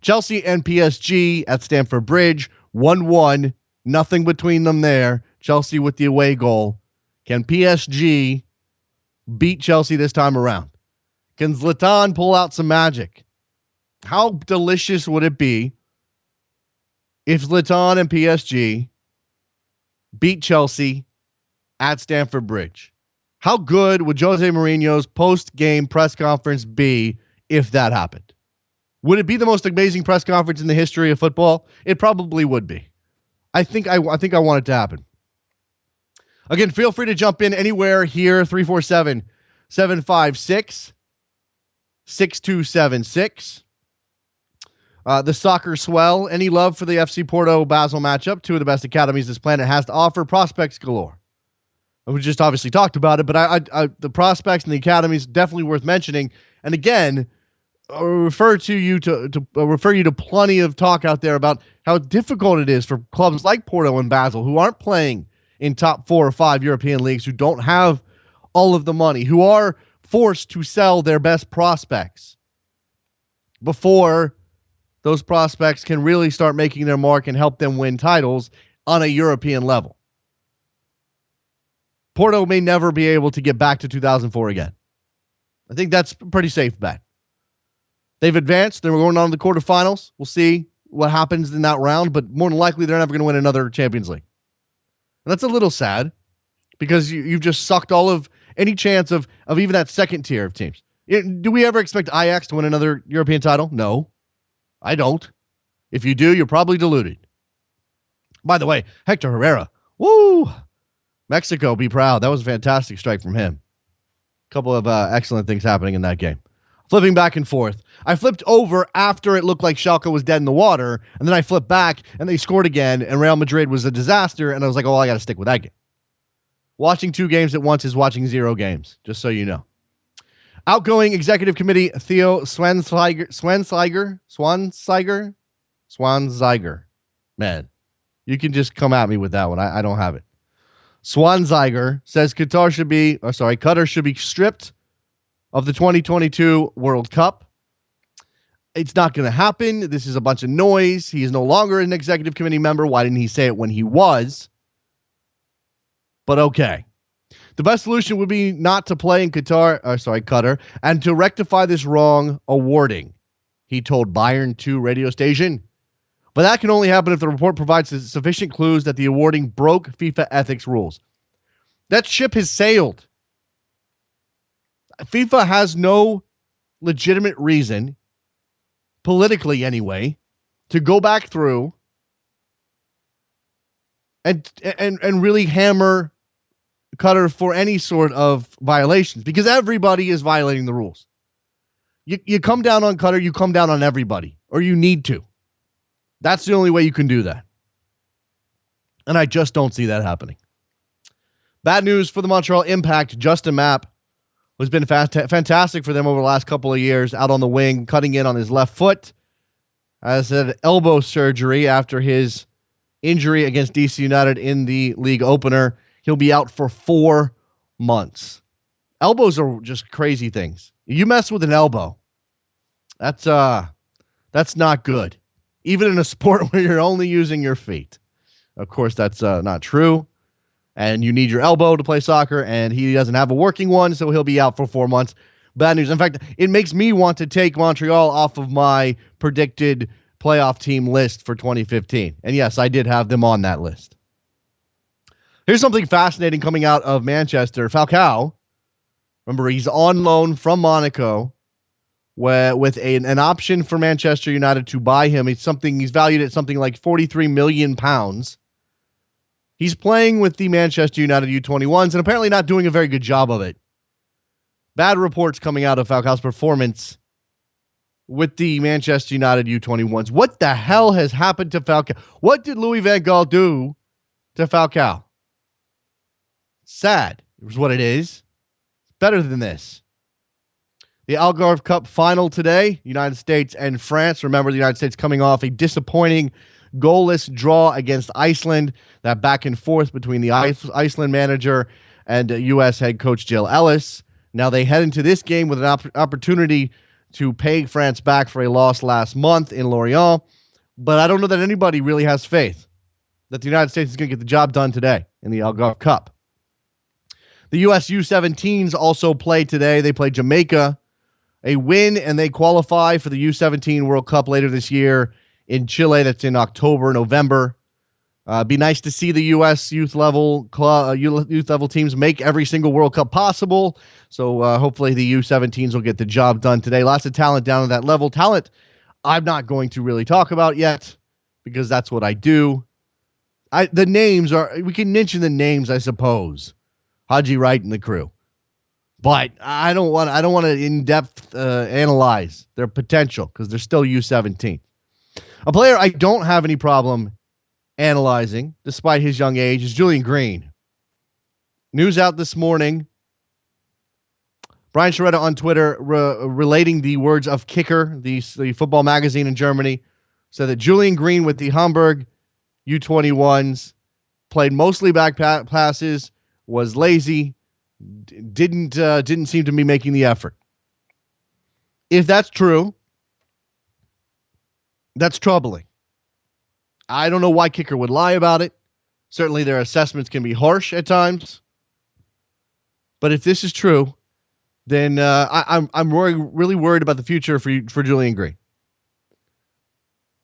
Chelsea and PSG at Stamford Bridge, 1-1. Nothing between them there. Chelsea with the away goal. Can PSG beat Chelsea this time around? Can Zlatan pull out some magic? How delicious would it be if Zlatan and PSG beat Chelsea at Stamford Bridge? How good would Jose Mourinho's post-game press conference be if that happened? Would it be the most amazing press conference in the history of football? It probably would be. I think I want it to happen. Again, feel free to jump in anywhere here, 347-756-6276. The Soccer Swell. Any love for the FC Porto Basel matchup? Two of the best academies this planet has to offer. Prospects galore. We just obviously talked about it, but the prospects and the academies definitely worth mentioning. And again, I'll refer you to plenty of talk out there about how difficult it is for clubs like Porto and Basel, who aren't playing in top 4 or 5 European leagues, who don't have all of the money, who are forced to sell their best prospects before those prospects can really start making their mark and help them win titles on a European level. Porto may never be able to get back to 2004 again. I think that's a pretty safe bet. They've advanced. They're going on to the quarterfinals. We'll see what happens in that round, but more than likely, they're never going to win another Champions League. And that's a little sad because you've just sucked all of any chance of even that second tier of teams. Do we ever expect Ajax to win another European title? No, I don't. If you do, you're probably deluded. By the way, Hector Herrera, woo! Mexico, be proud. That was a fantastic strike from him. A couple of excellent things happening in that game. Flipping back and forth. I flipped over after it looked like Schalke was dead in the water, and then I flipped back, and they scored again, and Real Madrid was a disaster, and I was like, oh, I got to stick with that game. Watching 2 games at once is watching 0 games, just so you know. Outgoing Executive Committee Theo Schweinsteiger. Man, you can just come at me with that one. I don't have it. Schweinsteiger says Qatar should be stripped of the 2022 World Cup. It's not going to happen. This is a bunch of noise. He is no longer an executive committee member. Why didn't he say it when he was? But okay. The best solution would be not to play in Qatar, and to rectify this wrong awarding, he told Bayern 2 radio station. But that can only happen if the report provides sufficient clues that the awarding broke FIFA ethics rules. That ship has sailed. FIFA has no legitimate reason, politically anyway, to go back through and really hammer Qatar for any sort of violations, because everybody is violating the rules. You come down on Qatar, you come down on everybody, or you need to. That's the only way you can do that. And I just don't see that happening. Bad news for the Montreal Impact. Justin Mapp has been fantastic for them over the last couple of years, out on the wing, cutting in on his left foot. Has had elbow surgery after his injury against DC United in the league opener. He'll be out for 4 months. Elbows are just crazy things. You mess with an elbow, that's not good. Even in a sport where you're only using your feet. Of course, that's not true. And you need your elbow to play soccer, and he doesn't have a working one, so he'll be out for 4 months. Bad news. In fact, it makes me want to take Montreal off of my predicted playoff team list for 2015. And yes, I did have them on that list. Here's something fascinating coming out of Manchester. Falcao, remember, he's on loan from Monaco with an option for Manchester United to buy him. He's valued at something like £43 million. He's playing with the Manchester United U21s and apparently not doing a very good job of it. Bad reports coming out of Falcao's performance with the Manchester United U21s. What the hell has happened to Falcao? What did Louis van Gaal do to Falcao? Sad. It was what it is. Better than this. The Algarve Cup final today, United States and France. Remember, the United States coming off a disappointing goalless draw against Iceland. That back and forth between the Iceland manager and U.S. head coach Jill Ellis. Now they head into this game with an opportunity to pay France back for a loss last month in Lorient. But I don't know that anybody really has faith that the United States is going to get the job done today in the Algarve Cup. The U.S. U17s also play today. They play Jamaica. A win, and they qualify for the U17 World Cup later this year in Chile. That's in October, November. Be nice to see the U.S. youth level teams make every single World Cup possible. So hopefully the U17s will get the job done today. Lots of talent down at that level. Talent I'm not going to really talk about yet because that's what I do. The names we can mention the names, I suppose. Haji Wright and the crew. But I don't want to in-depth analyze their potential because they're still U17. A player I don't have any problem analyzing, despite his young age, is Julian Green. News out this morning. Brian Sciaretta on Twitter relating the words of Kicker, the football magazine in Germany, said that Julian Green with the Hamburg U21s played mostly back passes, was lazy, didn't seem to be making the effort. If that's true, that's troubling. I don't know why Kicker would lie about it. Certainly their assessments can be harsh at times. But if this is true, then I'm really worried about the future for Julian Green.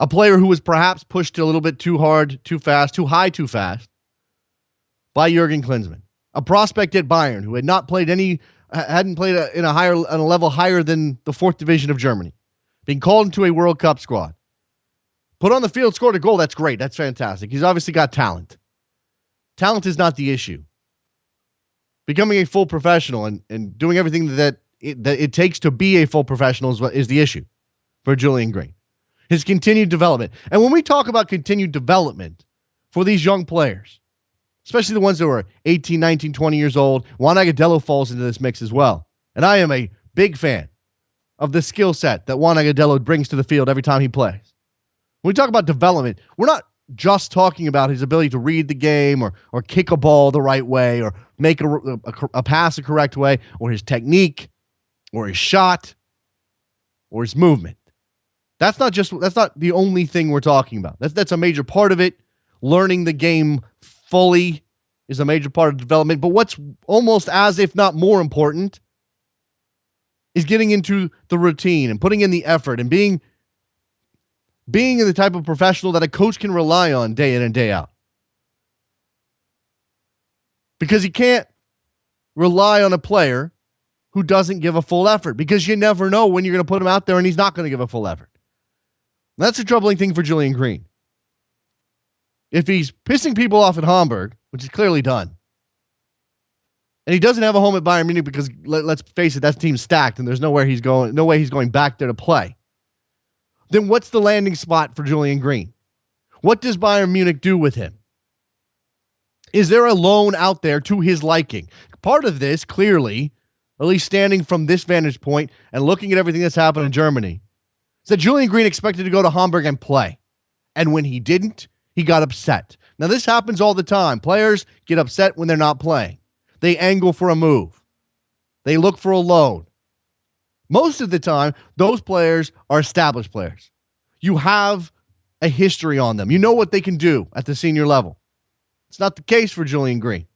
A player who was perhaps pushed a little bit too hard, too fast, too high, too fast by Jurgen Klinsmann. A prospect at Bayern who hadn't played on a level higher than the 4th division of Germany, being called into a World Cup squad. Put on the field, scored a goal. That's great. That's fantastic. He's obviously got talent. Talent is not the issue. Becoming a full professional and doing everything that it takes to be a full professional is the issue for Julian Green. His continued development. And when we talk about continued development for these young players, especially the ones that were 18, 19, 20 years old, Juan Agudelo falls into this mix as well. And I am a big fan of the skill set that Juan Agudelo brings to the field every time he plays. When we talk about development, we're not just talking about his ability to read the game or kick a ball the right way or make a pass the correct way or his technique or his shot or his movement. That's not the only thing we're talking about. That's a major part of it. Learning the game fully is a major part of development. But what's almost as if not more important is getting into the routine and putting in the effort and being the type of professional that a coach can rely on day in and day out. Because you can't rely on a player who doesn't give a full effort because you never know when you're going to put him out there and he's not going to give a full effort. That's a troubling thing for Julian Green. If he's pissing people off at Hamburg, which is clearly done, and he doesn't have a home at Bayern Munich because let's face it, that team's stacked and there's no way he's going back there to play. Then what's the landing spot for Julian Green? What does Bayern Munich do with him? Is there a loan out there to his liking? Part of this, clearly, at least standing from this vantage point and looking at everything that's happened in Germany, is that Julian Green expected to go to Hamburg and play. And when he didn't, he got upset. Now, this happens all the time. Players get upset when they're not playing. They angle for a move. They look for a loan. Most of the time, those players are established players. You have a history on them. You know what they can do at the senior level. It's not the case for Julian Green.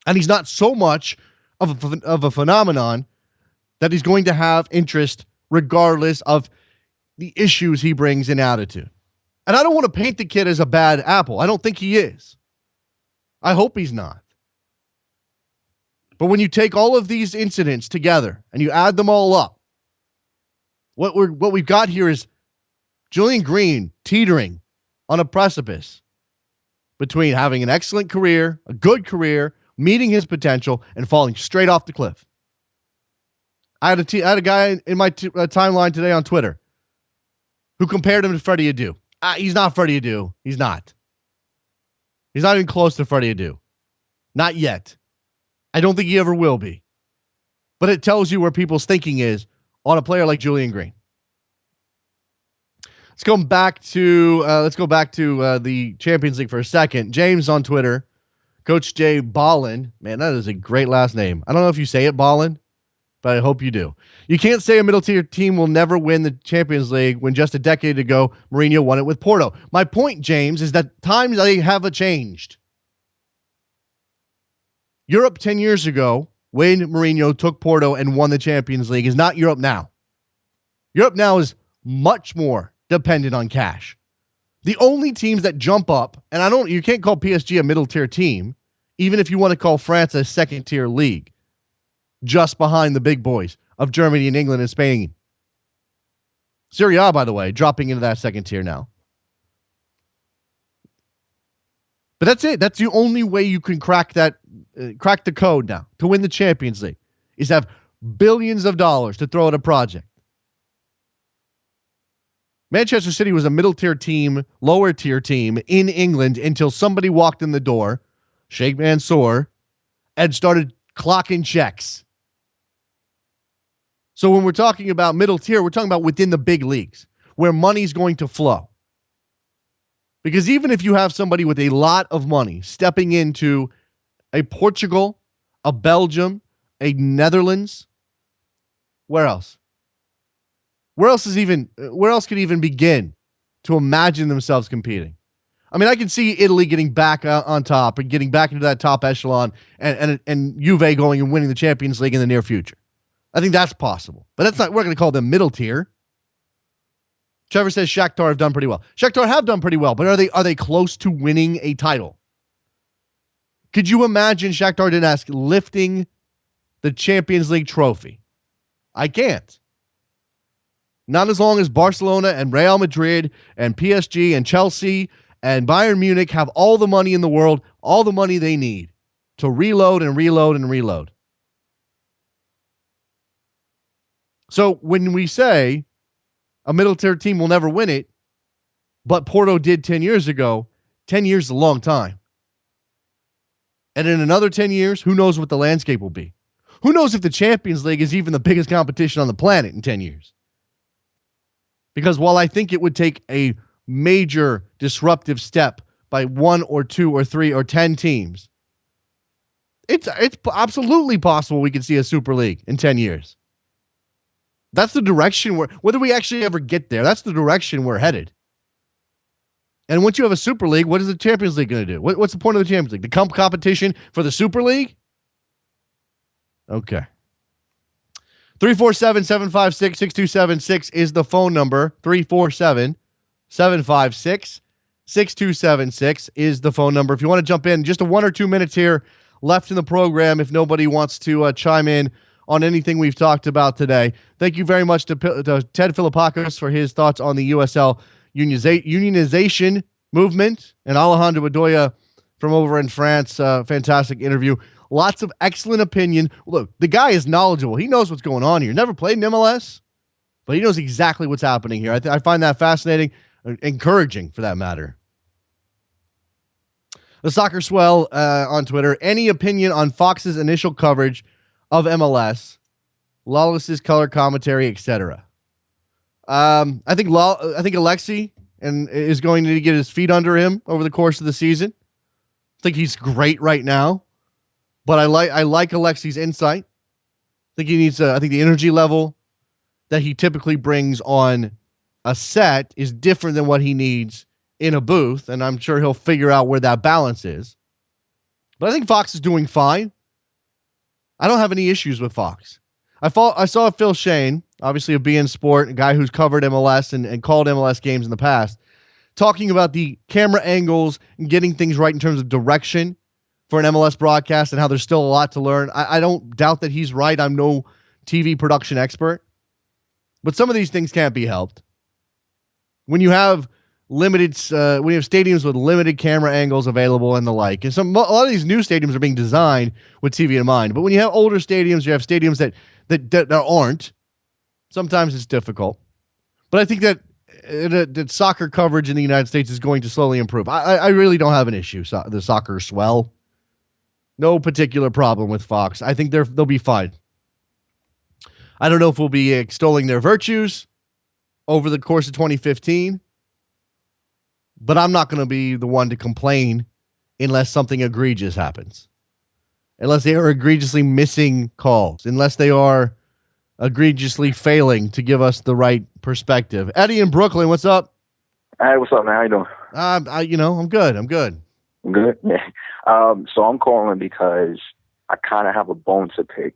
And he's not so much of a phenomenon that he's going to have interest regardless of the issues he brings in attitude. And I don't want to paint the kid as a bad apple. I don't think he is. I hope he's not. But when you take all of these incidents together and you add them all up, what we've got here is Julian Green teetering on a precipice between having an excellent career, a good career, meeting his potential, and falling straight off the cliff. I had a guy in my timeline today on Twitter who compared him to Freddie Adu. He's not Freddie Adu. He's not. He's not even close to Freddie Adu. Not yet. I don't think he ever will be. But it tells you where people's thinking is on a player like Julian Green. Let's go back to the Champions League for a second. James on Twitter, Coach Jay Ballin. Man, that is a great last name. I don't know if you say it Ballin, but I hope you do. You can't say a middle-tier team will never win the Champions League when just a decade ago Mourinho won it with Porto. My point, James, is that times they have changed. Europe 10 years ago, when Mourinho took Porto and won the Champions League, is not Europe now. Europe now is much more dependent on cash. The only teams that jump up, and you can't call PSG a middle tier team, even if you want to call France a second tier league, just behind the big boys of Germany and England and Spain. Serie A, by the way, dropping into that second tier now. But that's it. That's the only way you can crack the code now to win the Champions League, is have billions of dollars to throw at a project. Manchester City was a middle-tier team, lower-tier team in England until somebody walked in the door, Sheikh Mansour, and started clocking checks. So when we're talking about middle tier, we're talking about within the big leagues where money's going to flow. Because even if you have somebody with a lot of money stepping into a Portugal, a Belgium, a Netherlands, where else? Where else could even begin to imagine themselves competing? I mean, I can see Italy getting back on top and getting back into that top echelon and Juve going and winning the Champions League in the near future. I think that's possible. But that's not, we're going to call them middle tier. Trevor says Shakhtar have done pretty well. Shakhtar have done pretty well, but are they close to winning a title? Could you imagine Shakhtar Donetsk lifting the Champions League trophy? I can't. Not as long as Barcelona and Real Madrid and PSG and Chelsea and Bayern Munich have all the money in the world, all the money they need to reload and reload and reload. So when we say a middle-tier team will never win it, but Porto did 10 years ago, 10 years is a long time. And in another 10 years, who knows what the landscape will be? Who knows if the Champions League is even the biggest competition on the planet in 10 years? Because while I think it would take a major disruptive step by 1 or 2 or 3 or 10 teams, it's absolutely possible we could see a Super League in 10 years. That's the direction whether we actually ever get there, that's the direction we're headed. And once you have a Super League, what is the Champions League going to do? What's the point of the Champions League? The competition for the Super League? Okay. 347-756-6276 is the phone number. 347-756-6276 is the phone number. If you want to jump in, just 1 or 2 minutes here left in the program if nobody wants to chime in on anything we've talked about today. Thank you very much to Ted Philippakis for his thoughts on the USL unionization movement, and Alejandro Bedoya from over in France. Fantastic interview. Lots of excellent opinion. Look, the guy is knowledgeable. He knows what's going on here. Never played in MLS, but he knows exactly what's happening here. I find that fascinating, encouraging for that matter. The Soccer Swell on Twitter. Any opinion on Fox's initial coverage of MLS, Lawless's color commentary, etc.? I think Alexi is going to get his feet under him over the course of the season. I think he's great right now, but I like Alexi's insight. I think he needs. I think the energy level that he typically brings on a set is different than what he needs in a booth, and I'm sure he'll figure out where that balance is. But I think Fox is doing fine. I don't have any issues with Fox. I saw Phil Shane, obviously of BN Sport, a guy who's covered MLS and called MLS games in the past, talking about the camera angles and getting things right in terms of direction for an MLS broadcast and how there's still a lot to learn. I don't doubt that he's right. I'm no TV production expert. But some of these things can't be helped. When you have when you have stadiums with limited camera angles available and the like, and a lot of these new stadiums are being designed with TV in mind. But when you have older stadiums, you have stadiums that aren't. Sometimes it's difficult. But I think that soccer coverage in the United States is going to slowly improve. I really don't have an issue. The Soccer Swell, no particular problem with Fox. I think they'll be fine. I don't know if we'll be extolling their virtues over the course of 2015. But I'm not going to be the one to complain unless something egregious happens. Unless they are egregiously missing calls. Unless they are egregiously failing to give us the right perspective. Eddie in Brooklyn, what's up? Hey, what's up, man? How you doing? I'm good. Good? Yeah. So I'm calling because I kind of have a bone to pick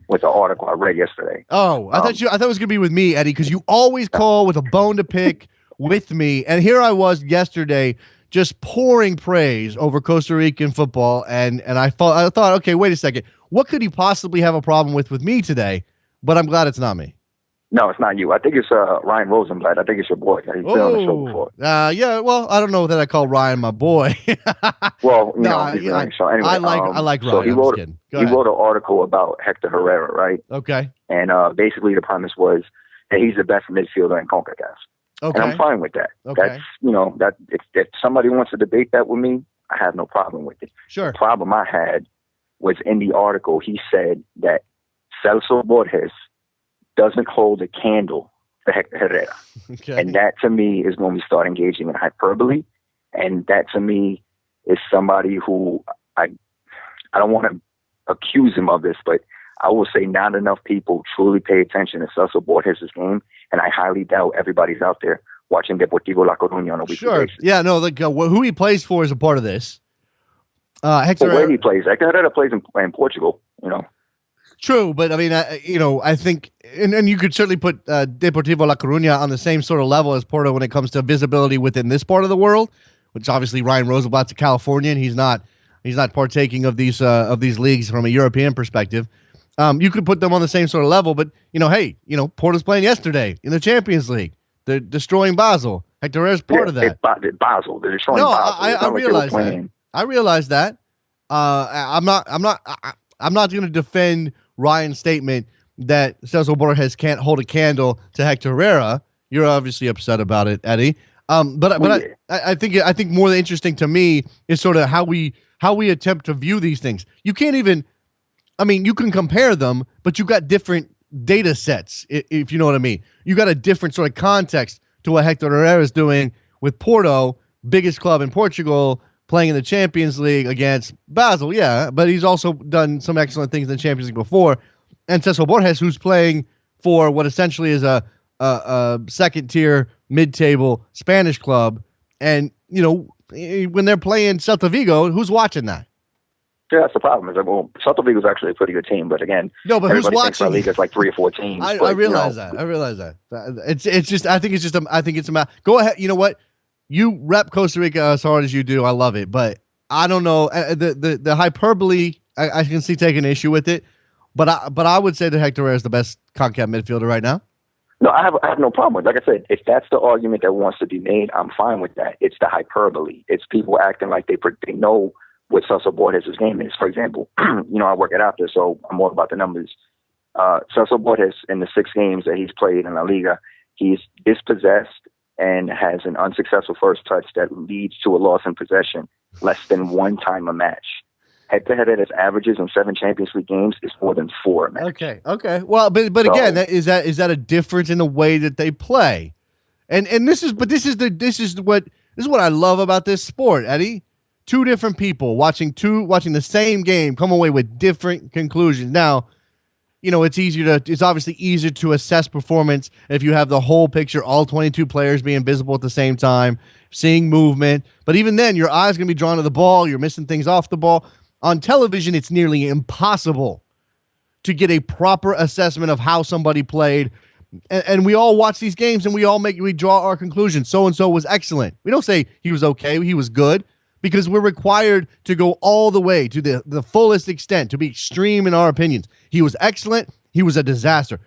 with the article I read yesterday. Oh, I thought it was going to be with me, Eddie, because you always call with a bone to pick with me. And here I was yesterday just pouring praise over Costa Rican football. And I thought, okay, wait a second. What could he possibly have a problem with me today? But I'm glad it's not me. No, it's not you. I think it's Ryan Rosenblatt. I think it's your boy. He's been on the show before. Yeah. Well, I don't know that I call Ryan my boy. Well, he's been so anyway. I like Ryan. So he wrote an article about Hector Herrera, right? Okay. And basically the premise was that he's the best midfielder in CONCACAF. Okay. And I'm fine with that. Okay. That's that if somebody wants to debate that with me, I have no problem with it. Sure. The problem I had was in the article. He said that Celso Borges doesn't hold a candle for Hector Herrera. Okay. And that to me is when we start engaging in hyperbole. And that to me is somebody who I don't want to accuse him of this, but I will say not enough people truly pay attention to Celso Borges' game. And I highly doubt everybody's out there watching Deportivo La Coruña on a weekly basis. Yeah, no, who he plays for is a part of this. Hector, but where he plays, Hector Herrera plays in Portugal, True, but I mean, I think, and you could certainly put Deportivo La Coruña on the same sort of level as Porto when it comes to visibility within this part of the world, which obviously Ryan Rosenblatt's a Californian. He's not partaking of these leagues from a European perspective. You could put them on the same sort of level, but hey, Porto's playing yesterday in the Champions League. They're destroying Basel. Hector Herrera's part of that. Basel. They're destroying Basel. I realize that. I realize that. I'm not going to defend Ryan's statement that Celso Borges can't hold a candle to Hector Herrera. You're obviously upset about it, Eddie. But I think more interesting to me is sort of how we attempt to view these things. You can't even. I mean, you can compare them, but you got different data sets, if you know what I mean. You got a different sort of context to what Hector Herrera is doing with Porto, biggest club in Portugal, playing in the Champions League against Basel, yeah, but he's also done some excellent things in the Champions League before. And Celso Borges, who's playing for what essentially is a second-tier, mid-table Spanish club. And, when they're playing Celta Vigo, who's watching that? Yeah, that's the problem. Celta Vigo is actually a pretty good team, but again, no, but who's watching? La Liga is like 3 or 4 teams. I realize that. I realize that. It's just. I think it's a matter. Go ahead. You know what? You rep Costa Rica as hard as you do. I love it, but I don't know the hyperbole. I can see taking issue with it, but I would say that Hector Herrera is the best CONCACAF midfielder right now. No, I have no problem with it. Like I said, if that's the argument that wants to be made, I'm fine with that. It's the hyperbole. It's people acting like they know what Celso Borges' game is. For example, I work at Opta, so I'm more about the numbers. Celso Borges, in the 6 games that he's played in La Liga, he's dispossessed and has an unsuccessful first touch that leads to a loss in possession less than 1 time a match. Hector Herrera's averages in 7 Champions League games is more than 4 a match. Okay. Well, but so, again, is that a difference in the way that they play? And this is what I love about this sport, Eddie. 2 different people watching the same game come away with different conclusions. Now, it's obviously easier to assess performance if you have the whole picture, all 22 players being visible at the same time, seeing movement. But even then, your eye's going to be drawn to the ball. You're missing things off the ball. On television, it's nearly impossible to get a proper assessment of how somebody played. And we all watch these games and we draw our conclusions. So-and-so was excellent. We don't say he was okay, he was good. Because we're required to go all the way to the fullest extent, to be extreme in our opinions. He was excellent. He was a disaster.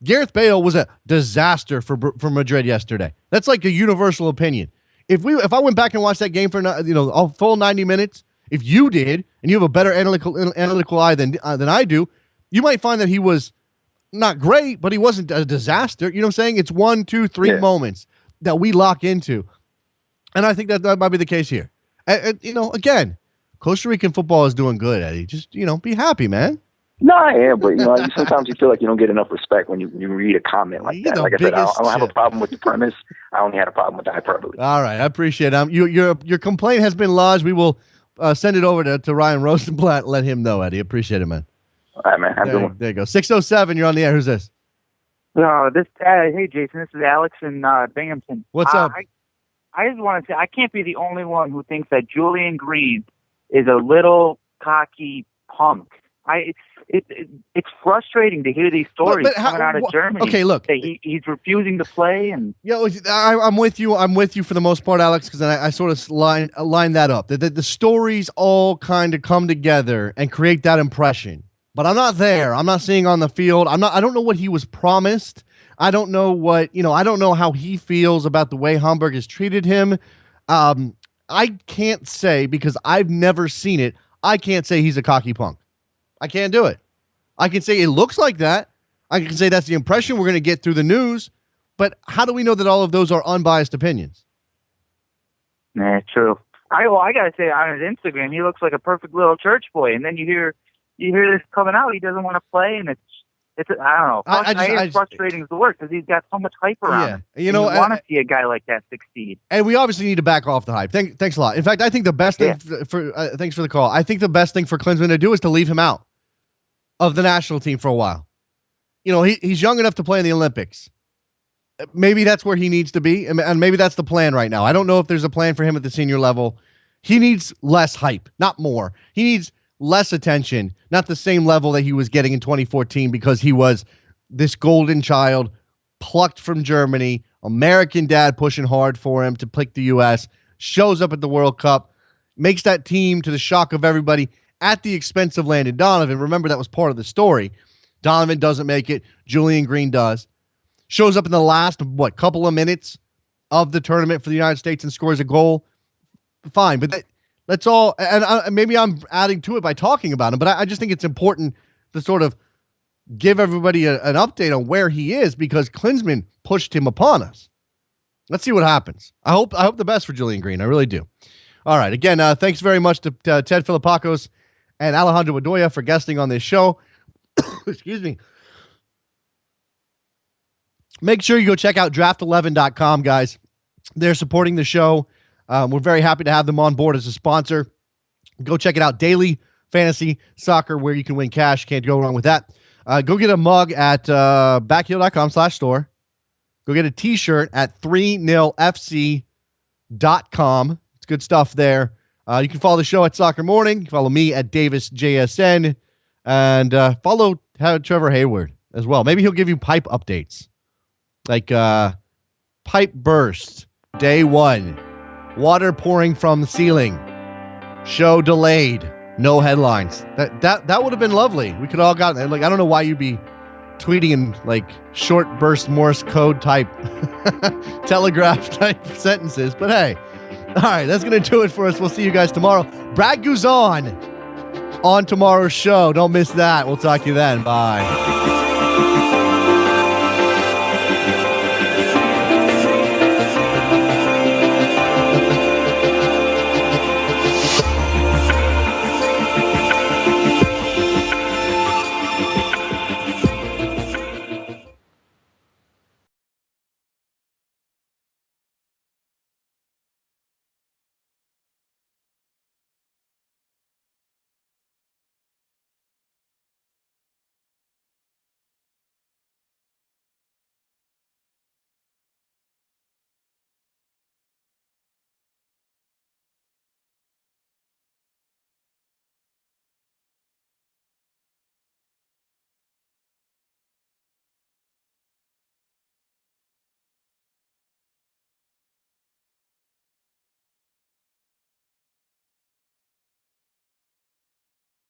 Gareth Bale was a disaster for Madrid yesterday. That's like a universal opinion. If I went back and watched that game for a full 90 minutes, if you did, and you have a better analytical eye than I do, you might find that he was not great, but he wasn't a disaster. You know what I'm saying? It's 1, 2, 3 moments that we lock into. And I think that might be the case here. Again, Costa Rican football is doing good, Eddie. Just, be happy, man. No, I am, but sometimes you feel like you don't get enough respect when you read a comment like that. Like I said, I don't have a problem with the premise. I only had a problem with the hyperbole. All right, I appreciate it. Your complaint has been lodged. We will send it over to Ryan Rosenblatt. Let him know, Eddie. Appreciate it, man. All right, man. Have a good one. There you go. 607. You're on the air. Who's this? Hey, Jason. This is Alex in Binghamton. What's up? I just want to say I can't be the only one who thinks that Julian Green is a little cocky punk. It's frustrating to hear these stories coming out of Germany. Okay, look, he's refusing to play, and I'm with you. I'm with you for the most part, Alex, because I sort of line that up. The stories all kind of come together and create that impression. But I'm not there. I'm not seeing on the field. I don't know what he was promised. I don't know I don't know how he feels about the way Hamburg has treated him. I can't say, because I've never seen it, I can't say he's a cocky punk. I can't do it. I can say it looks like that. I can say that's the impression we're going to get through the news. But how do we know that all of those are unbiased opinions? Nah, true. I gotta say, on his Instagram, he looks like a perfect little church boy, and then you hear this coming out. He doesn't want to play, and it's I don't know. I frustrating is the word, because he's got so much hype around him. You want to see a guy like that succeed. And we obviously need to back off the hype. Thanks a lot. In fact, I think the best thing thanks for the call. I think the best thing for Klinsmann to do is to leave him out of the national team for a while. He's young enough to play in the Olympics. Maybe that's where he needs to be, and maybe that's the plan right now. I don't know if there's a plan for him at the senior level. He needs less hype, not more. He needs less attention, not the same level that he was getting in 2014, because he was this golden child plucked from Germany, American dad pushing hard for him to pick the U.S., shows up at the World Cup, makes that team to the shock of everybody at the expense of Landon Donovan. Remember, that was part of the story. Donovan doesn't make it. Julian Green does. Shows up in the last, couple of minutes of the tournament for the United States and scores a goal. Fine, but that's all. And maybe I'm adding to it by talking about him, but I just think it's important to sort of give everybody an update on where he is, because Klinsmann pushed him upon us. Let's see what happens. I hope the best for Julian Green. I really do. All right. Again, thanks very much to Ted Filipakos and Alejandro Bedoya for guesting on this show. Excuse me. Make sure you go check out draft11.com, guys. They're supporting the show. We're very happy to have them on board as a sponsor. Go check it out. Daily fantasy soccer, where you can win cash. Can't go wrong with that. Go get a mug at backheel.com/store. Go get a t-shirt at 30fc.com. It's good stuff there. You can follow the show at Soccer Morning. You can follow me at DavisJSN. And follow Trevor Hayward as well. Maybe he'll give you pipe updates. Like pipe burst, day 1. Water pouring from the ceiling. Show delayed. No headlines. That would have been lovely. We could all gotten I don't know why you'd be tweeting in short burst Morse code type telegraph type sentences. But hey, all right, that's going to do it for us. We'll see you guys tomorrow. Brad Guzan on tomorrow's show. Don't miss that. We'll talk to you then. Bye.